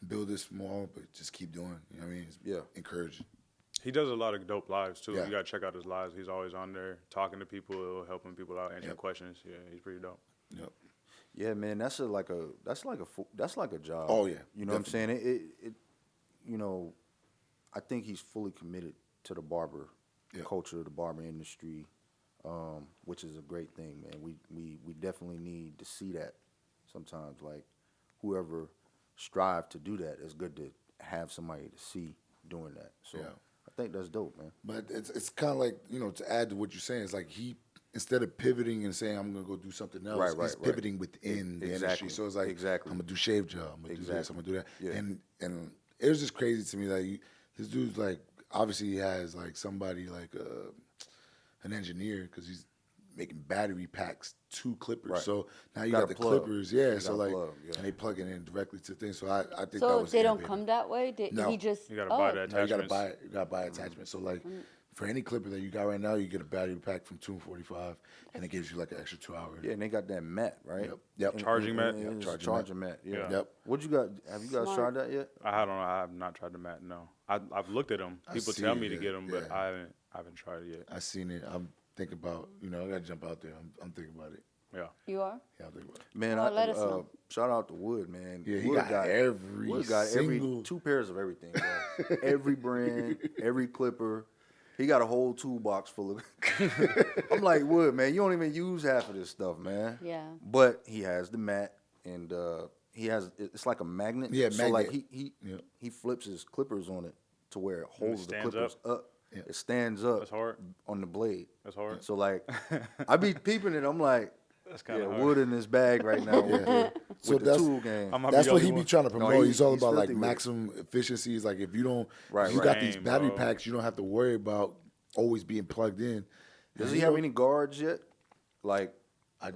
Speaker 1: build this small, but just keep doing. You know what I mean? It's
Speaker 4: Yeah.
Speaker 1: encouraging.
Speaker 3: He does a lot of dope lives too.
Speaker 1: Yeah.
Speaker 3: You gotta check out his lives. He's always on there talking to people, helping people out, answering
Speaker 1: Yep.
Speaker 3: questions. Yeah, he's pretty dope.
Speaker 1: Yep.
Speaker 4: Yeah, man, that's like a job.
Speaker 1: Oh, yeah,
Speaker 4: You know what I'm saying? It I think he's fully committed to the barber
Speaker 1: Yeah.
Speaker 4: culture, the barber industry, which is a great thing, man. We definitely need to see that sometimes. Like whoever strive to do that, it's good to have somebody to see doing that. So
Speaker 1: Yeah.
Speaker 4: I think that's dope, man.
Speaker 1: But it's kind of like, to add to what you're saying, it's like he, instead of pivoting and saying, I'm going to go do something else,
Speaker 4: Right,
Speaker 1: he's
Speaker 4: right.
Speaker 1: pivoting within the industry.
Speaker 4: Exactly,
Speaker 1: So it's like,
Speaker 4: exactly.
Speaker 1: I'm going to do shave job, I'm going to do this, I'm
Speaker 4: Exactly.
Speaker 1: going to do that.
Speaker 4: Yeah.
Speaker 1: And it was just crazy to me that this dude's like, obviously he has like somebody like an engineer because he's making battery packs to clippers.
Speaker 4: Right.
Speaker 1: So now you
Speaker 4: Got
Speaker 1: got
Speaker 4: a
Speaker 1: the
Speaker 4: plug.
Speaker 1: clippers, yeah.
Speaker 4: You
Speaker 1: so
Speaker 4: got a
Speaker 1: like,
Speaker 4: plug, yeah.
Speaker 1: and they plug it in directly to things. So I think that
Speaker 2: So
Speaker 1: was
Speaker 2: they don't
Speaker 1: innovative.
Speaker 2: come that way.
Speaker 1: No.
Speaker 2: He just
Speaker 3: You gotta buy that.
Speaker 1: No, you gotta
Speaker 3: Attachments.
Speaker 1: buy attachments. So like, for any clipper that you got right now, you get a battery pack from 245, and it gives you like an extra 2 hours.
Speaker 4: Yeah, and they got that mat, right?
Speaker 1: Yep.
Speaker 3: Charging mat?
Speaker 4: It's
Speaker 1: Yep,
Speaker 4: a
Speaker 1: charging
Speaker 4: charging mat. Yeah.
Speaker 3: Yeah.
Speaker 1: Yep.
Speaker 4: What you got? Have you guys
Speaker 2: Smart.
Speaker 4: tried that yet?
Speaker 3: I have not tried the mat. No, I've looked at them.
Speaker 1: I
Speaker 3: People
Speaker 1: see
Speaker 3: tell
Speaker 1: it,
Speaker 3: me to
Speaker 1: yeah,
Speaker 3: get them, but
Speaker 1: yeah.
Speaker 3: I haven't tried it yet.
Speaker 1: I seen it. I'm thinking about, I gotta jump out there. I'm thinking about it.
Speaker 3: Yeah.
Speaker 2: You are.
Speaker 1: Yeah, I'm thinking about it.
Speaker 4: Man,
Speaker 2: Well, let us know.
Speaker 4: shout out to Wood, man.
Speaker 1: Yeah, he
Speaker 4: Wood
Speaker 1: got every
Speaker 4: Wood got
Speaker 1: single-
Speaker 4: 2 pairs of everything, bro. Every brand, every clipper. He got a whole toolbox full of. I'm like, Wood, man, you don't even use half of this stuff, man.
Speaker 2: Yeah.
Speaker 4: But he has the mat, and he has it's like a magnet.
Speaker 1: Yeah,
Speaker 4: So like
Speaker 1: magnet.
Speaker 4: he
Speaker 1: Yeah.
Speaker 4: he flips his clippers on it to where it holds the
Speaker 3: stands
Speaker 4: clippers up.
Speaker 1: Yeah.
Speaker 4: It stands up
Speaker 3: That's hard.
Speaker 4: on the blade.
Speaker 3: That's hard.
Speaker 4: So like, I be peeping it. I'm like,
Speaker 3: That's kind of hard.
Speaker 4: wood in his bag right now with the,
Speaker 1: So
Speaker 4: with the
Speaker 1: that's-
Speaker 4: tool game.
Speaker 3: I might
Speaker 1: That's
Speaker 3: be
Speaker 1: what
Speaker 3: the
Speaker 1: he
Speaker 3: only
Speaker 1: be
Speaker 3: one.
Speaker 1: trying to promote. He's all
Speaker 4: he's
Speaker 1: about like
Speaker 4: filthy with it.
Speaker 1: maximum efficiencies. Like if you don't,
Speaker 4: Right,
Speaker 1: if you
Speaker 4: right.
Speaker 1: got these
Speaker 3: Game,
Speaker 1: battery
Speaker 3: bro.
Speaker 1: packs, you don't have to worry about always being plugged in.
Speaker 4: Does
Speaker 1: And
Speaker 4: he
Speaker 1: you
Speaker 4: have
Speaker 1: know-
Speaker 4: any guards yet? Like,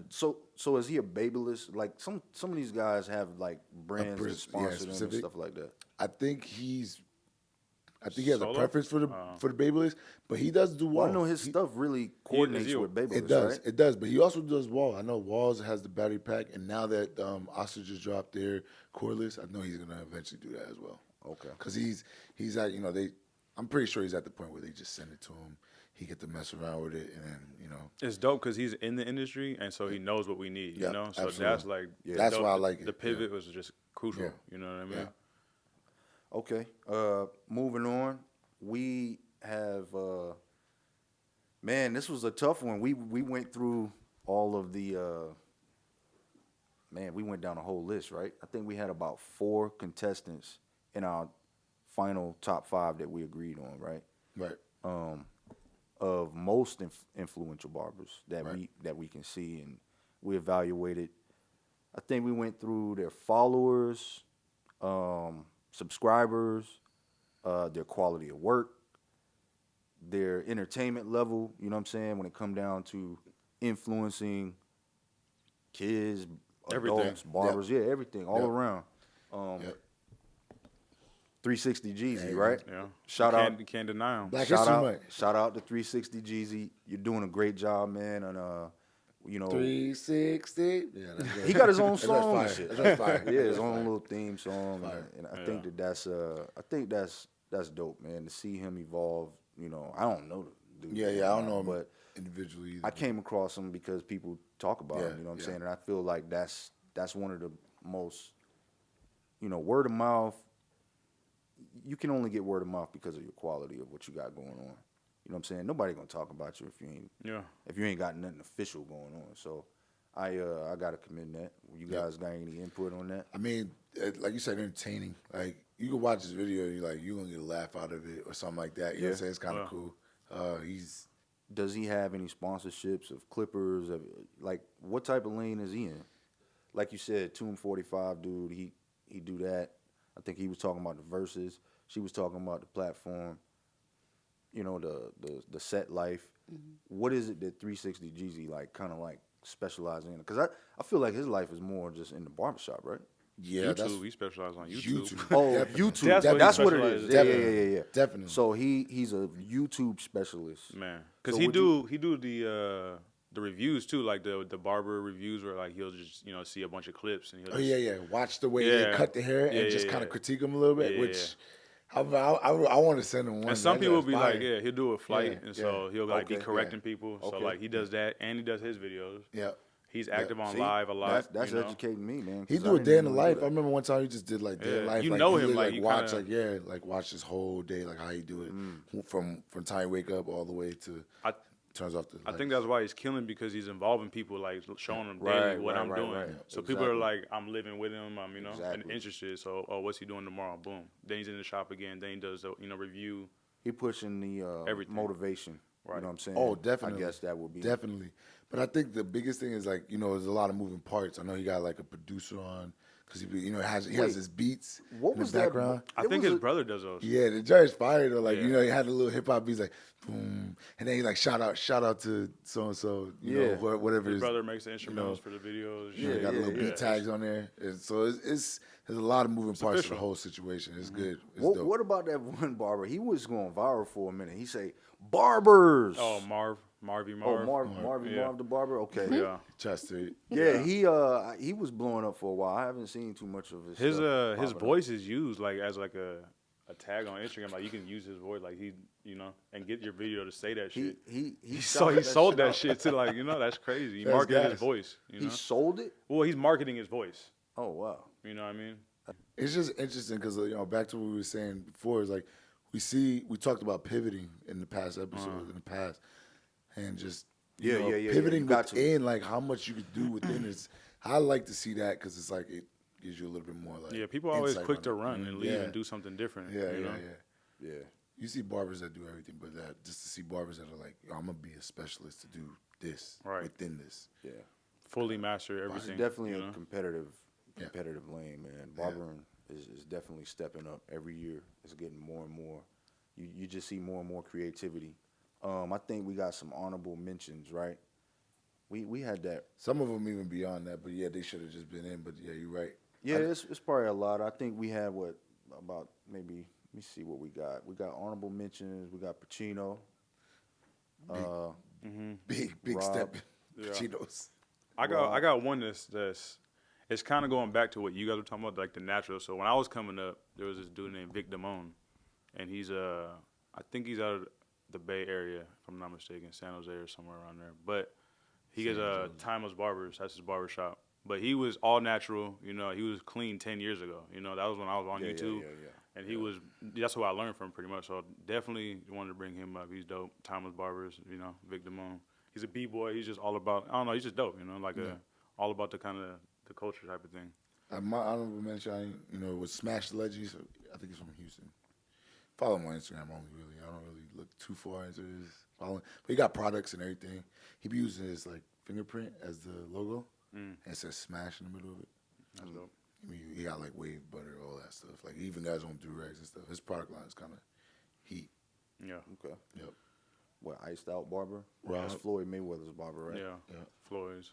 Speaker 4: so is he a babyless? Like some of these guys have like brands that sponsor them and
Speaker 1: specific?
Speaker 4: stuff like that.
Speaker 1: I think he has
Speaker 3: Solo?
Speaker 1: a preference for the Babyliss, but he does do
Speaker 4: Well,
Speaker 1: Wall.
Speaker 4: I know his stuff really coordinates
Speaker 3: he-
Speaker 4: with Babyliss,
Speaker 1: It does,
Speaker 4: right?
Speaker 1: it does, but he also does Wall. I know Walls has the battery pack, and now that Ostrich just dropped their cordless, I know he's gonna eventually do that as well.
Speaker 4: Okay.
Speaker 1: Because he's at I'm pretty sure he's at the point where they just send it to him. He get to mess around with it, and then
Speaker 3: It's dope because he's in the industry, and so he knows what we need.
Speaker 1: Yeah,
Speaker 3: You know, so
Speaker 1: absolutely.
Speaker 3: that's like
Speaker 1: That's
Speaker 3: dope.
Speaker 1: why I like it.
Speaker 3: The pivot
Speaker 1: Yeah.
Speaker 3: was just crucial.
Speaker 1: Yeah.
Speaker 3: You know what I mean?
Speaker 1: Yeah.
Speaker 4: Okay. Moving on, we have man, this was a tough one. We went through all of the man, we went down a whole list, right? I think we had about 4 contestants in our final top 5 that we agreed on, right?
Speaker 1: right.
Speaker 4: Of most influential barbers that
Speaker 1: Right.
Speaker 4: we can see, and we evaluated. I think we went through their followers, subscribers, their quality of work, their entertainment level. You know what I'm saying? When it come down to influencing kids,
Speaker 3: Everything.
Speaker 4: adults, barbers, yeah, everything all
Speaker 1: Yep.
Speaker 4: around.
Speaker 1: Yep.
Speaker 4: 360 Jeezy,
Speaker 1: Yeah,
Speaker 4: right?
Speaker 3: Yeah.
Speaker 4: Shout out.
Speaker 3: You can't deny him.
Speaker 1: Black
Speaker 4: Shout
Speaker 1: History
Speaker 4: out,
Speaker 1: Month.
Speaker 4: shout out to 360 Jeezy. You're doing a great job, man. And you know,
Speaker 1: 360. Yeah, that's good.
Speaker 4: he got his own
Speaker 1: That's
Speaker 4: song
Speaker 1: fire.
Speaker 4: and shit.
Speaker 1: That's fire.
Speaker 4: Yeah, his
Speaker 1: That's
Speaker 4: own
Speaker 1: fire.
Speaker 4: little theme song,
Speaker 1: Fire.
Speaker 4: and I think that's dope, man. To see him evolve. You know, I don't know the dude.
Speaker 1: Yeah, I don't know him
Speaker 4: but
Speaker 1: individually either.
Speaker 4: I came across him because people talk about
Speaker 1: Yeah,
Speaker 4: him. You know what I'm
Speaker 1: yeah.
Speaker 4: saying? And I feel like that's one of the most, word of mouth. You can only get word of mouth because of your quality of what you got going on. You know what I'm saying? Nobody gonna talk about you if you ain't got nothing official going on. So I gotta commend that. You guys got any input on that?
Speaker 1: I mean, like you said, entertaining. Like you can watch this video, and you're gonna get a laugh out of it or something like that. You know what I'm saying? It's kind of cool.
Speaker 4: Does he have any sponsorships of Clippers? Like, what type of lane is he in? Like you said, Tomb 45 dude, he do that. I think he was talking about the verses. She was talking about the platform. You know, the set life.
Speaker 2: Mm-hmm.
Speaker 4: What is it that 360 Jeezy like kind of like specialize in? Because I feel like his life is more just in the barbershop, right?
Speaker 1: Yeah, that's
Speaker 3: YouTube. He specializes on YouTube.
Speaker 4: Oh,
Speaker 1: Definitely.
Speaker 4: YouTube.
Speaker 3: That's what he
Speaker 4: That's what it is.
Speaker 3: specializes
Speaker 4: Yeah.
Speaker 1: Definitely.
Speaker 4: So he's a YouTube specialist.
Speaker 3: Man, because
Speaker 4: So
Speaker 3: he
Speaker 4: would
Speaker 3: do the reviews too, like the barber reviews, where like he'll just see a bunch of clips and he'll
Speaker 1: Oh
Speaker 3: just,
Speaker 1: yeah. Watch the way they
Speaker 3: Yeah.
Speaker 1: cut the hair
Speaker 3: Yeah,
Speaker 1: and just
Speaker 3: yeah,
Speaker 1: kind of
Speaker 3: yeah.
Speaker 1: critique them a little bit,
Speaker 3: Yeah,
Speaker 1: which I want to send him one.
Speaker 3: And some
Speaker 1: That
Speaker 3: people will
Speaker 1: guy's
Speaker 3: be
Speaker 1: fire.
Speaker 3: like, yeah, he'll do a flight,
Speaker 1: Yeah,
Speaker 3: and so
Speaker 1: yeah.
Speaker 3: he'll like be
Speaker 4: Okay,
Speaker 3: correcting
Speaker 1: yeah.
Speaker 3: people. So
Speaker 4: Okay.
Speaker 3: like he does that, and he does his videos.
Speaker 1: Yeah.
Speaker 3: He's active on
Speaker 4: See,
Speaker 3: live a lot.
Speaker 4: That's
Speaker 3: you know?
Speaker 4: educating me, man.
Speaker 1: He
Speaker 4: 'cause
Speaker 1: do
Speaker 4: I
Speaker 1: a day in
Speaker 4: didn't
Speaker 1: the
Speaker 4: even
Speaker 1: life.
Speaker 4: do
Speaker 1: I
Speaker 4: that.
Speaker 1: remember one time he just did like day in
Speaker 3: Yeah.
Speaker 1: life.
Speaker 3: You
Speaker 1: like,
Speaker 3: know
Speaker 1: he
Speaker 3: him,
Speaker 1: would,
Speaker 3: like, you
Speaker 1: watch
Speaker 3: kinda-
Speaker 1: watch his whole day, like how he do it from time you wake up all the way to
Speaker 3: I
Speaker 1: turns off the.
Speaker 3: I think that's why he's killing, because he's involving people, like showing them
Speaker 4: Right,
Speaker 3: daily what
Speaker 4: right,
Speaker 3: I'm
Speaker 4: right,
Speaker 3: doing.
Speaker 4: right.
Speaker 3: So people are
Speaker 4: Exactly.
Speaker 3: like, I'm living with him. I'm and
Speaker 4: Exactly.
Speaker 3: interested. So what's he doing tomorrow? Boom. Then he's in the shop again. Then he does the review.
Speaker 4: He pushing the
Speaker 3: Everything.
Speaker 4: motivation. You
Speaker 3: Right.
Speaker 4: know what I'm saying?
Speaker 1: Oh, definitely.
Speaker 4: I guess that would be
Speaker 1: definitely. But I think the biggest thing is like there's a lot of moving parts. I know he got like a producer on because he has his beats
Speaker 4: What
Speaker 1: in
Speaker 4: was
Speaker 1: the
Speaker 4: that?
Speaker 1: background.
Speaker 3: I
Speaker 4: It
Speaker 3: think
Speaker 4: was
Speaker 3: his
Speaker 4: a-
Speaker 3: brother does those.
Speaker 1: Yeah, the judge fired though. Like
Speaker 3: Yeah.
Speaker 1: he had a little hip hop beats like boom, and then he like shout out to so and so.
Speaker 4: Yeah.
Speaker 1: Whatever.
Speaker 3: His
Speaker 1: his,
Speaker 3: brother makes the instrumentals for the videos.
Speaker 1: You know,
Speaker 4: Yeah,
Speaker 1: got little
Speaker 4: yeah.
Speaker 1: beat tags on there, and so it's there's a lot of moving parts to
Speaker 3: official.
Speaker 1: the whole situation. It's good. It's
Speaker 4: What,
Speaker 1: dope.
Speaker 4: what about that one barber? He was going viral for a minute. He say barbers.
Speaker 3: Oh, Marvy Marv.
Speaker 4: Marvy
Speaker 3: Yeah.
Speaker 4: Marv the barber. Okay.
Speaker 3: Yeah.
Speaker 1: Chester?
Speaker 4: Yeah, he was blowing up for a while. I haven't seen too much of his.
Speaker 3: His
Speaker 4: stuff
Speaker 3: his
Speaker 4: popping up.
Speaker 3: voice is used like as like a tag on Instagram. Like you can use his voice, like he and get your video to say that shit.
Speaker 4: He
Speaker 3: He sold that shit to like that's crazy. He
Speaker 1: That's
Speaker 3: marketed
Speaker 1: gas.
Speaker 3: his voice.
Speaker 4: He sold it.
Speaker 3: Well, he's marketing his voice.
Speaker 4: Oh wow.
Speaker 3: You know what I mean?
Speaker 1: It's just interesting because back to what we were saying before is like we talked about pivoting in the past episodes in the past, and just
Speaker 4: Yeah.
Speaker 1: pivoting
Speaker 4: You got to.
Speaker 1: within like how much you could do within it. I like to see that because it's like it gives you a little bit more like
Speaker 3: Yeah, people are always
Speaker 1: insight
Speaker 3: quick
Speaker 1: on
Speaker 3: to
Speaker 1: it.
Speaker 3: run and leave
Speaker 1: Yeah.
Speaker 3: and do something different.
Speaker 1: Yeah,
Speaker 3: you
Speaker 1: yeah,
Speaker 3: know?
Speaker 1: yeah.
Speaker 4: Yeah.
Speaker 1: You see barbers that do everything, but that just to see barbers that are like, yo, I'm gonna be a specialist to do this
Speaker 3: Right.
Speaker 1: within this.
Speaker 4: Yeah.
Speaker 3: Fully master
Speaker 4: It's
Speaker 3: everything.
Speaker 4: definitely
Speaker 3: you
Speaker 4: a
Speaker 3: know?
Speaker 4: competitive lane, man. Barbering is definitely stepping up every year. It's getting more and more. You just see more and more creativity. I think we got some honorable mentions, right? We had that.
Speaker 1: Some of them even beyond that, but yeah, they should have just been in. But yeah, you're right.
Speaker 4: Yeah, it's probably a lot. I think we had about maybe. Let me see what we got. We got honorable mentions. We got Pacino.
Speaker 1: Big
Speaker 4: Rob.
Speaker 1: step.
Speaker 3: Yeah.
Speaker 1: Cheetos.
Speaker 3: I got one that's it's kind of going back to what you guys were talking about, like the natural. So when I was coming up, there was this dude named Vic Dimon, and he's I think he's out of the Bay Area, if I'm not mistaken, San Jose or somewhere around there. But he gets Timeless Barbers. That's his barber shop. But he was all natural. You know, he was clean 10 years ago. You know, that was when I was on YouTube.
Speaker 4: Yeah.
Speaker 3: And he was, that's what I learned from pretty much. So definitely wanted to bring him up. He's dope. Timeless Barbers, you know, Vic Dimon. He's a B-boy. He's just all about, I don't know, he's just dope, you know, like all about the kind of the culture type of thing.
Speaker 1: My honorable mention, you know, was Smash Legends. I think he's from Houston. Follow him on Instagram only, really. I don't really look too far into his following. But he got products and everything. He be using his, like, fingerprint as the logo. And it says Smash in the middle of it.
Speaker 3: That's dope.
Speaker 1: I mean, he got, like, wave butter, all that stuff. Like, he even got his own do-rags and stuff. His product line is kind of heat.
Speaker 3: Yeah.
Speaker 4: Okay.
Speaker 1: Yep.
Speaker 4: What, Iced Out Barber?
Speaker 1: Rob.
Speaker 4: That's Floyd Mayweather's barber, right?
Speaker 3: Yeah.
Speaker 1: Yeah.
Speaker 3: Floyd's.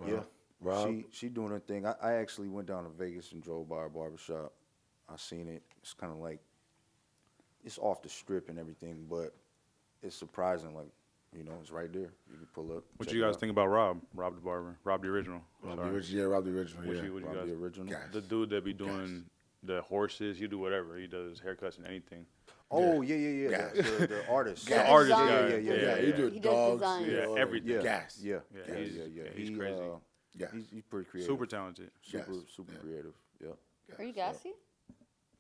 Speaker 4: Yeah.
Speaker 1: Rob.
Speaker 4: She doing her thing. I actually went down to Vegas and drove by a barbershop. I seen it. It's kind of like, it's off the strip and everything, but it's surprising. Like, you know, it's right there. You can pull up.
Speaker 3: What
Speaker 4: check
Speaker 3: you
Speaker 4: it
Speaker 3: guys
Speaker 4: out.
Speaker 3: think about Rob the Barber? Rob the original.
Speaker 1: Rob
Speaker 3: Sorry.
Speaker 1: the original. Yeah, Rob the original.
Speaker 3: What
Speaker 1: Yeah.
Speaker 3: you
Speaker 4: Rob
Speaker 3: guys?
Speaker 4: the original.
Speaker 1: Gas.
Speaker 3: The dude that be doing the horses, he do whatever. He does haircuts and anything.
Speaker 4: Oh,
Speaker 1: Yeah.
Speaker 4: yeah.
Speaker 1: Gas.
Speaker 4: The artist.
Speaker 2: The
Speaker 3: artist
Speaker 2: design.
Speaker 3: guy.
Speaker 4: Yeah.
Speaker 1: He do
Speaker 2: He does
Speaker 1: dogs.
Speaker 2: designs.
Speaker 3: Yeah,
Speaker 1: all that.
Speaker 3: everything.
Speaker 4: Yeah.
Speaker 1: Gas.
Speaker 4: Yeah.
Speaker 3: He's crazy.
Speaker 1: Yeah.
Speaker 4: He's pretty creative.
Speaker 3: Super talented.
Speaker 4: Super
Speaker 1: Gas. Yeah.
Speaker 4: creative. Yeah.
Speaker 2: Are you gassy?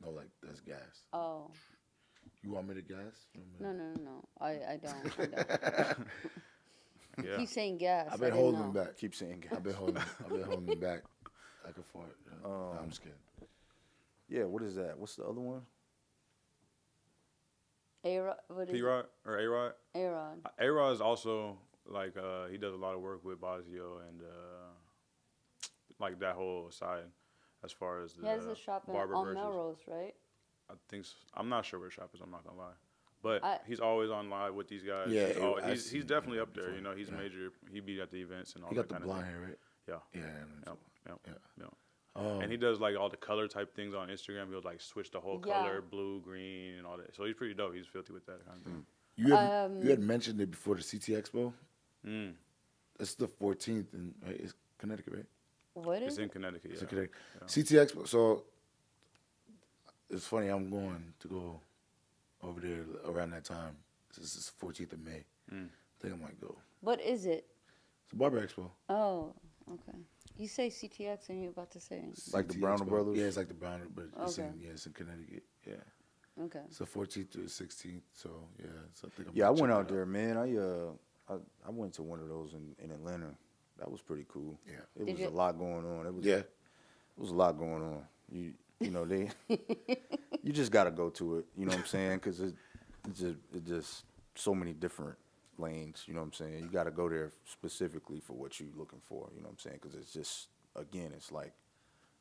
Speaker 1: No, like, that's gas.
Speaker 2: Oh.
Speaker 1: You want me to gas?
Speaker 2: No. I don't.
Speaker 3: Yeah.
Speaker 2: Keep saying gas.
Speaker 1: I've been
Speaker 2: I didn't
Speaker 1: holding
Speaker 2: know.
Speaker 1: him back.
Speaker 4: Keep saying gas.
Speaker 1: I've been holding him back. Like a fart. No, I'm just kidding.
Speaker 4: Yeah, what is that? What's the other one?
Speaker 2: A-Rod, what is
Speaker 3: P-Rod or A-Rod?
Speaker 2: it? A-Rod.
Speaker 3: A-Rod is also like he does a lot of work with Bossio and like that whole side as far as the
Speaker 2: He has a shop
Speaker 3: barber
Speaker 2: on
Speaker 3: versus.
Speaker 2: Melrose, right?
Speaker 3: I think I'm not sure where the shop is. I'm not gonna lie, but
Speaker 2: I-
Speaker 3: he's always on live with these guys.
Speaker 1: Yeah,
Speaker 3: he's definitely up there.
Speaker 1: before.
Speaker 3: You know, he's
Speaker 1: Yeah.
Speaker 3: major. He be at the events and all
Speaker 1: He
Speaker 3: that
Speaker 1: got the
Speaker 3: kind
Speaker 1: blonde
Speaker 3: of thing.
Speaker 1: hair, right?
Speaker 3: Yeah.
Speaker 1: Yeah.
Speaker 3: Yep.
Speaker 1: Um,
Speaker 3: And he does like all the color type things on Instagram. He'll like switch the whole
Speaker 2: Yeah.
Speaker 3: color, blue, green, and all that. So he's pretty dope. He's filthy with that kind of thing.
Speaker 1: you had mentioned it before the CT Expo. It's the 14th, right? It's Connecticut, right?
Speaker 2: What
Speaker 3: It's
Speaker 2: is
Speaker 3: in
Speaker 2: it?
Speaker 3: Connecticut.
Speaker 1: It's
Speaker 3: Yeah.
Speaker 1: in Connecticut. CT Expo. So it's funny. I'm going to go over there around that time. This is the 14th of May. I think I might go.
Speaker 2: What is it?
Speaker 1: It's a Barber Expo.
Speaker 2: Oh, okay. You say CTX and you're about to say.
Speaker 4: Like the
Speaker 1: CT
Speaker 4: Browner
Speaker 1: Expo.
Speaker 4: Brothers?
Speaker 1: Yeah, it's like the Browner, but it's
Speaker 2: Okay.
Speaker 1: it's in Connecticut. Yeah.
Speaker 2: Okay.
Speaker 1: It's the 14th to the 16th. So yeah, so I think I'm
Speaker 4: Yeah, I
Speaker 1: gonna
Speaker 4: went
Speaker 1: check
Speaker 4: out
Speaker 1: it
Speaker 4: there, man. I went to one of those in Atlanta. That was pretty cool.
Speaker 1: Yeah.
Speaker 4: It
Speaker 2: Did
Speaker 4: was
Speaker 2: you-
Speaker 4: a lot going on. It was a lot going on. You know they you just got to go to it. You know what I'm saying? Because it just so many different lanes. You know what I'm saying? You got to go there specifically for what you're looking for. You know what I'm saying? Because it's just again, it's like,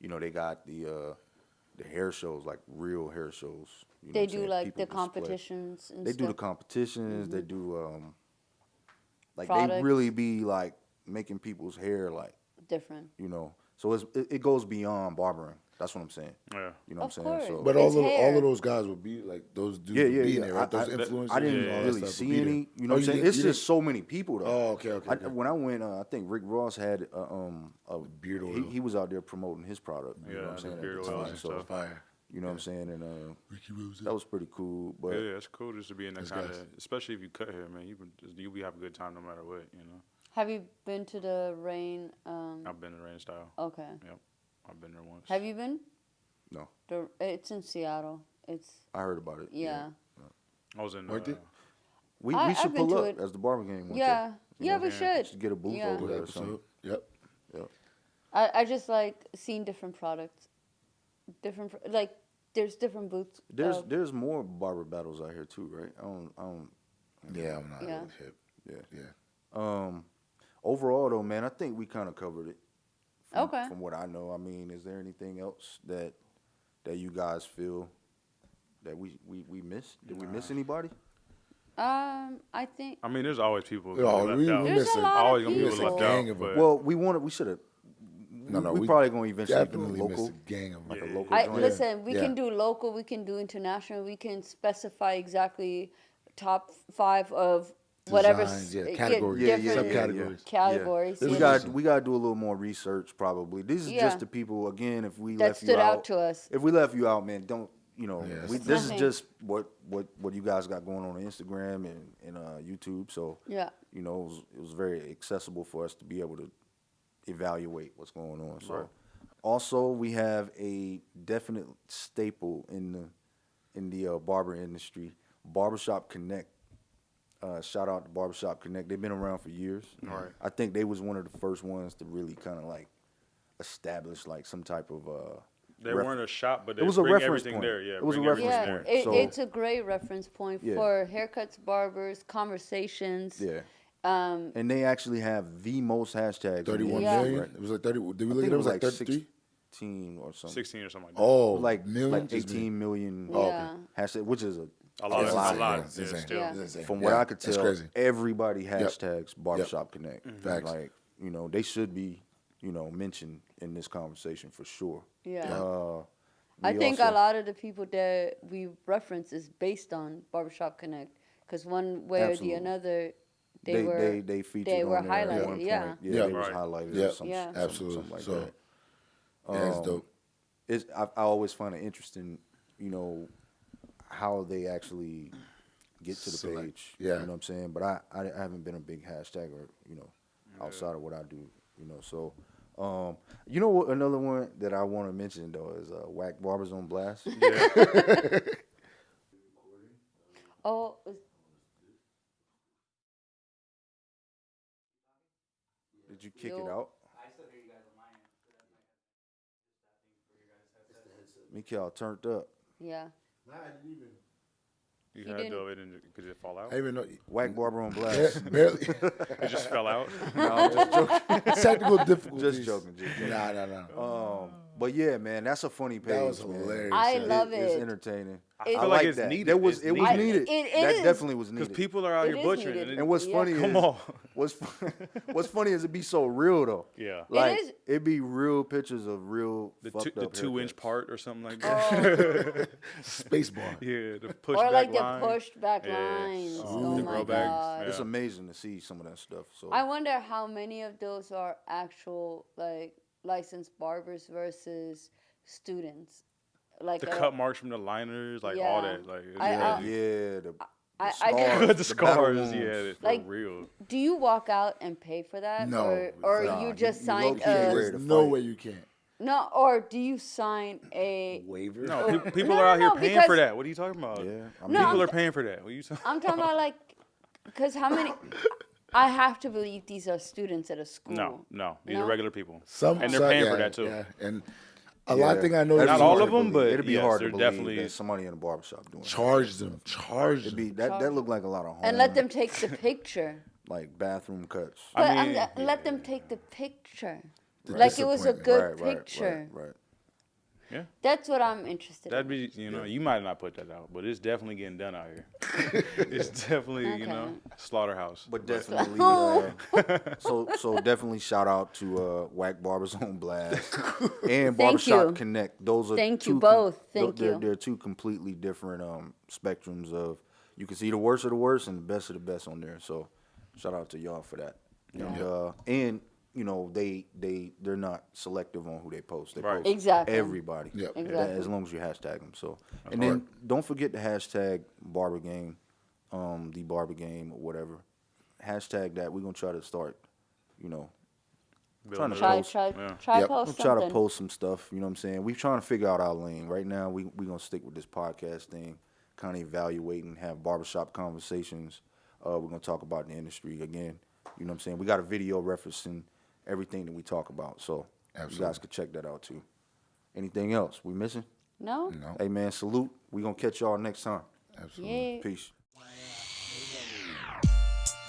Speaker 4: you know, they got the hair shows, like real hair shows. You know
Speaker 2: They
Speaker 4: what I'm
Speaker 2: do
Speaker 4: saying?
Speaker 2: like
Speaker 4: People
Speaker 2: the
Speaker 4: display.
Speaker 2: competitions and
Speaker 4: They
Speaker 2: stuff.
Speaker 4: do the competitions. They do like
Speaker 2: Products.
Speaker 4: they really be like making people's hair like,
Speaker 2: Different.
Speaker 4: you know. So it goes beyond barbering. That's what I'm saying.
Speaker 3: Yeah.
Speaker 4: You know what
Speaker 2: Of
Speaker 4: I'm saying?
Speaker 2: course.
Speaker 4: So
Speaker 1: But
Speaker 2: It's
Speaker 1: all
Speaker 2: hair.
Speaker 1: of those guys would be like those dudes.
Speaker 4: yeah,
Speaker 1: would be in
Speaker 4: yeah.
Speaker 1: there, right? Those
Speaker 4: I
Speaker 1: influencers.
Speaker 4: I didn't
Speaker 3: Yeah, all that
Speaker 4: really
Speaker 1: stuff
Speaker 4: see
Speaker 1: would be there.
Speaker 4: any. You know
Speaker 1: Oh,
Speaker 4: what I'm saying? It's
Speaker 1: you
Speaker 4: just so many people though.
Speaker 1: Oh, okay.
Speaker 4: When I went, I think Rick Ross had a
Speaker 1: beard oil.
Speaker 4: He was out there promoting his product. You know what
Speaker 3: Yeah,
Speaker 4: I'm saying?
Speaker 3: the
Speaker 4: at
Speaker 3: beard
Speaker 4: the
Speaker 3: oils
Speaker 4: time.
Speaker 3: and
Speaker 4: So,
Speaker 3: stuff.
Speaker 1: Fire.
Speaker 4: you know what I'm saying? And
Speaker 1: Ricky Rose.
Speaker 4: that was pretty cool. But
Speaker 3: Yeah, it's cool just to be in that
Speaker 1: Those
Speaker 3: kind
Speaker 1: guys.
Speaker 3: of, especially if you cut hair, man. You'll be have a good time no matter what, you know.
Speaker 2: Have you been to the Rain?
Speaker 3: I've been to Rain Style.
Speaker 2: Okay.
Speaker 3: Yep, I've been there once.
Speaker 2: Have you been?
Speaker 4: no,
Speaker 2: It's in Seattle. It's
Speaker 4: I heard about it.
Speaker 2: yeah.
Speaker 3: I was in.
Speaker 1: Worth it?
Speaker 4: We
Speaker 2: I've
Speaker 4: should
Speaker 2: been
Speaker 4: pull
Speaker 2: to
Speaker 4: up
Speaker 2: it.
Speaker 4: as the barber game. one
Speaker 2: Yeah.
Speaker 4: day.
Speaker 2: Yeah,
Speaker 4: know,
Speaker 2: we should.
Speaker 4: Just get a booth
Speaker 2: Yeah.
Speaker 4: over
Speaker 1: Good
Speaker 4: there or something.
Speaker 1: episode. Yep.
Speaker 4: Yep.
Speaker 2: I just like seeing different products, like there's different booths.
Speaker 4: There's more barber battles out here too, right? I don't.
Speaker 1: Yeah, I'm not
Speaker 2: Yeah.
Speaker 1: really hip.
Speaker 4: Yeah.
Speaker 1: Yeah.
Speaker 4: Overall though, man, I think we kind of covered it.
Speaker 2: Okay.
Speaker 4: From what I know, I mean, is there anything else that you guys feel that we missed? Did we miss anybody?
Speaker 2: I think
Speaker 3: I mean, there's always people
Speaker 1: Oh,
Speaker 3: left
Speaker 1: we
Speaker 3: out.
Speaker 2: There's
Speaker 1: miss
Speaker 2: a
Speaker 1: a,
Speaker 2: lot of
Speaker 3: Always gonna be
Speaker 1: we miss
Speaker 3: people
Speaker 1: a
Speaker 3: left
Speaker 1: gang
Speaker 3: out.
Speaker 1: of them.
Speaker 3: But
Speaker 4: Well, we should have. We probably gonna eventually do a
Speaker 1: definitely
Speaker 4: local,
Speaker 1: miss a gang of them.
Speaker 4: like a
Speaker 3: Yeah.
Speaker 4: local joint.
Speaker 2: listen. We
Speaker 1: Yeah.
Speaker 2: can do local. We can do international. We can specify exactly top 5 of whatever
Speaker 1: Designs, categories,
Speaker 2: different
Speaker 1: subcategories.
Speaker 2: categories.
Speaker 1: Yeah.
Speaker 4: We
Speaker 2: you know,
Speaker 4: got to do a little more research probably. This is
Speaker 2: Yeah.
Speaker 4: just the people again. If we
Speaker 2: that
Speaker 4: left you
Speaker 2: stood
Speaker 4: out,
Speaker 2: out to us.
Speaker 4: if we left you out, man, don't
Speaker 1: Yeah,
Speaker 4: we,
Speaker 1: it's
Speaker 4: this is
Speaker 2: nothing.
Speaker 4: just what you guys got going on Instagram and YouTube. So
Speaker 2: Yeah.
Speaker 4: it was very accessible for us to be able to evaluate what's going on. So
Speaker 3: Right.
Speaker 4: also we have a definite staple in the barber industry, Barbershop Connect. Shout out to Barbershop Connect. They've been around for years.
Speaker 3: Right.
Speaker 4: I think they was one of the first ones to really kind of like establish like some type of
Speaker 3: they weren't a shop, but they
Speaker 4: It was a
Speaker 3: bring
Speaker 4: reference
Speaker 3: everything
Speaker 4: point.
Speaker 3: there. Yeah,
Speaker 4: It was a
Speaker 3: bring everything
Speaker 4: reference
Speaker 2: Yeah,
Speaker 3: there.
Speaker 4: point. So-
Speaker 2: it's a great reference point
Speaker 4: Yeah.
Speaker 2: for haircuts, barbers, conversations.
Speaker 4: yeah. And they actually have the most hashtags. in the
Speaker 1: 31
Speaker 2: Yeah.
Speaker 1: million?
Speaker 4: Right.
Speaker 1: It was like 30. Did we
Speaker 4: I
Speaker 1: look
Speaker 4: think
Speaker 1: at it?
Speaker 4: it
Speaker 1: It was like
Speaker 4: 16
Speaker 1: 33?
Speaker 4: or something.
Speaker 3: 16 or something like that.
Speaker 1: Oh,
Speaker 4: Like
Speaker 1: millions?
Speaker 4: 18 million
Speaker 2: Yeah.
Speaker 4: hashtag, which is
Speaker 3: a
Speaker 1: Oh,
Speaker 3: lot.
Speaker 1: it's
Speaker 3: A lot.
Speaker 1: insane.
Speaker 3: Yeah,
Speaker 1: It's insane.
Speaker 3: still.
Speaker 2: Yeah.
Speaker 1: It's insane.
Speaker 4: from what
Speaker 1: Yeah,
Speaker 4: I could
Speaker 1: it's
Speaker 4: tell,
Speaker 1: crazy.
Speaker 4: everybody hashtags Barbershop Connect.
Speaker 1: Facts.
Speaker 4: Like, they should be, mentioned in this conversation for sure.
Speaker 2: Yeah.
Speaker 4: We
Speaker 2: I think
Speaker 4: also-
Speaker 2: a lot of the people that we reference is based on Barbershop Connect, because one way or
Speaker 4: Absolutely.
Speaker 2: the another,
Speaker 4: they featured
Speaker 2: they were
Speaker 4: on there at
Speaker 2: highlighted.
Speaker 4: one
Speaker 2: Yeah.
Speaker 4: point. Yeah,
Speaker 1: Yeah.
Speaker 4: they was
Speaker 3: Right.
Speaker 4: highlighted
Speaker 1: Yeah.
Speaker 4: or something,
Speaker 2: Yeah.
Speaker 4: something,
Speaker 1: Absolutely.
Speaker 4: something like
Speaker 1: So,
Speaker 4: that.
Speaker 1: yeah, it's dope.
Speaker 4: I always find it interesting, how they actually get to the
Speaker 1: Select.
Speaker 4: page.
Speaker 1: Yeah.
Speaker 4: You know what I'm saying? But I haven't been a big hashtagger, outside of what I do, So, what another one that I want to mention though is Whack Barbers on Blast.
Speaker 3: Yeah.
Speaker 2: Oh,
Speaker 4: Did you kick it
Speaker 2: Yo.
Speaker 4: out? Mikael turned up.
Speaker 2: yeah.
Speaker 3: You
Speaker 2: He
Speaker 3: had
Speaker 2: didn't-
Speaker 3: to, it didn't, could it fall out?
Speaker 1: I didn't even know.
Speaker 4: Whack Barber on Blast.
Speaker 1: Barely.
Speaker 3: It just fell out.
Speaker 4: No, I'm just joking.
Speaker 1: Technical difficulties.
Speaker 4: Just joking.
Speaker 1: Nah.
Speaker 4: But yeah, man, that's a funny page.
Speaker 1: That was
Speaker 4: man.
Speaker 1: hilarious.
Speaker 2: I
Speaker 1: yeah.
Speaker 2: love
Speaker 4: It's
Speaker 2: it.
Speaker 4: entertaining.
Speaker 3: I
Speaker 2: It-
Speaker 3: feel
Speaker 4: I
Speaker 3: like
Speaker 4: like
Speaker 3: it's
Speaker 4: that.
Speaker 3: needed.
Speaker 4: That was
Speaker 3: It's
Speaker 4: it was
Speaker 3: needed.
Speaker 4: needed.
Speaker 2: It
Speaker 4: That
Speaker 2: is.
Speaker 4: definitely was
Speaker 3: Because
Speaker 4: needed.
Speaker 3: people are out
Speaker 2: It
Speaker 3: here
Speaker 2: is
Speaker 3: butchering
Speaker 2: needed.
Speaker 3: it.
Speaker 4: And what's
Speaker 2: Yeah.
Speaker 4: funny
Speaker 3: Come
Speaker 4: is
Speaker 3: on.
Speaker 4: what's funny is it be so real though.
Speaker 3: Yeah.
Speaker 4: Like
Speaker 2: is-
Speaker 4: it be real pictures of real
Speaker 3: The
Speaker 4: fucked up
Speaker 3: 2-inch
Speaker 4: haircuts.
Speaker 3: part or something like that.
Speaker 1: Space bar.
Speaker 3: Yeah, the push
Speaker 2: Or
Speaker 3: back
Speaker 2: like
Speaker 3: line.
Speaker 2: the pushed back
Speaker 3: Yeah.
Speaker 2: lines. Oh
Speaker 3: The
Speaker 2: my
Speaker 3: grow bags.
Speaker 2: god.
Speaker 4: It's
Speaker 3: Yeah.
Speaker 4: amazing to see some of that stuff. So
Speaker 2: I wonder how many of those are actual like licensed barbers versus students. Like
Speaker 3: The cut marks from the liners, like all
Speaker 2: Yeah.
Speaker 3: that. Like, it's
Speaker 2: I-
Speaker 3: crazy.
Speaker 4: yeah, the
Speaker 2: I
Speaker 4: scars,
Speaker 2: get-
Speaker 3: the
Speaker 4: battle
Speaker 3: scars,
Speaker 4: wounds.
Speaker 3: yeah, it's for
Speaker 2: Like,
Speaker 3: real.
Speaker 2: Do you walk out and pay for that?
Speaker 1: No,
Speaker 2: Or
Speaker 1: nah,
Speaker 2: you just
Speaker 4: you
Speaker 2: signed
Speaker 4: low-key
Speaker 2: a
Speaker 4: ready
Speaker 1: There's
Speaker 4: to
Speaker 1: no
Speaker 4: fight.
Speaker 1: way you can't.
Speaker 2: no? Or do you sign a?
Speaker 1: Waiver?
Speaker 3: No, people
Speaker 2: No,
Speaker 3: are out
Speaker 2: no,
Speaker 3: here paying
Speaker 2: because-
Speaker 3: for that. What are you talking about?
Speaker 4: Yeah, I
Speaker 2: No,
Speaker 3: People
Speaker 2: I'm
Speaker 3: are paying for that. What are you talking
Speaker 2: I'm talking about like, because how many? I have to believe these are students at a school.
Speaker 3: No. These are
Speaker 2: No?
Speaker 3: regular people.
Speaker 1: Some,
Speaker 3: And they're
Speaker 1: some-
Speaker 3: paying for
Speaker 1: yeah,
Speaker 3: that, too.
Speaker 1: Yeah. And a lot of thing I know
Speaker 4: That'd
Speaker 3: Not
Speaker 4: be
Speaker 3: all
Speaker 4: hard
Speaker 3: of
Speaker 4: to
Speaker 3: them,
Speaker 4: believe.
Speaker 3: but
Speaker 4: it'd be
Speaker 3: yes,
Speaker 4: hard to
Speaker 3: they're
Speaker 4: believe
Speaker 3: definitely-
Speaker 4: that somebody in a barbershop doing that.
Speaker 1: charge them.
Speaker 4: It'd be that looked like a lot of home,
Speaker 2: And let them take the picture.
Speaker 4: like bathroom cuts.
Speaker 2: But
Speaker 3: I mean,
Speaker 2: let them take the picture.
Speaker 1: The
Speaker 2: Like it was a good
Speaker 4: Right,
Speaker 2: picture.
Speaker 4: Right.
Speaker 3: Yeah.
Speaker 2: That's what I'm interested
Speaker 3: That'd
Speaker 2: in.
Speaker 3: be, you might not put that out, but it's definitely getting done out here. It's definitely,
Speaker 2: Okay.
Speaker 3: slaughterhouse.
Speaker 4: But definitely, so definitely shout out to Whack Barbers on Blast and Barbershop
Speaker 2: you.
Speaker 4: Connect. Those are
Speaker 2: Thank you
Speaker 4: two
Speaker 2: both. Thank you.
Speaker 4: They're two completely different spectrums of. You can see the worst of the worst and the best of the best on there. So shout out to y'all for that. And they're not selective on who they post. They
Speaker 3: Right.
Speaker 4: post
Speaker 2: Exactly.
Speaker 4: everybody.
Speaker 1: Yep.
Speaker 2: Exactly.
Speaker 4: As long as you hashtag them. So and then don't forget the hashtag Barber Game, the Barber Game or whatever. Hashtag that. We're gonna try to start, trying to
Speaker 2: Try
Speaker 4: post.
Speaker 2: try
Speaker 1: Yep.
Speaker 2: post
Speaker 4: We'll try to
Speaker 2: something.
Speaker 4: post some stuff, you know what I'm saying? We're trying to figure out our lane. Right now, we're going to stick with this podcast thing, kind of evaluate and have barbershop conversations. We're going to talk about the industry again. You know what I'm saying? We got a video referencing everything that we talk about. So you
Speaker 1: Absolutely.
Speaker 4: guys could check that out too. Anything else? We missing?
Speaker 2: No?
Speaker 1: No,
Speaker 4: Hey, man, salute. We gonna catch y'all next time.
Speaker 1: absolutely.
Speaker 2: Yeah.
Speaker 4: Peace.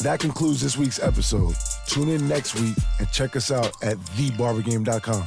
Speaker 6: That concludes this week's episode. Tune in next week and check us out at thebarbergame.com.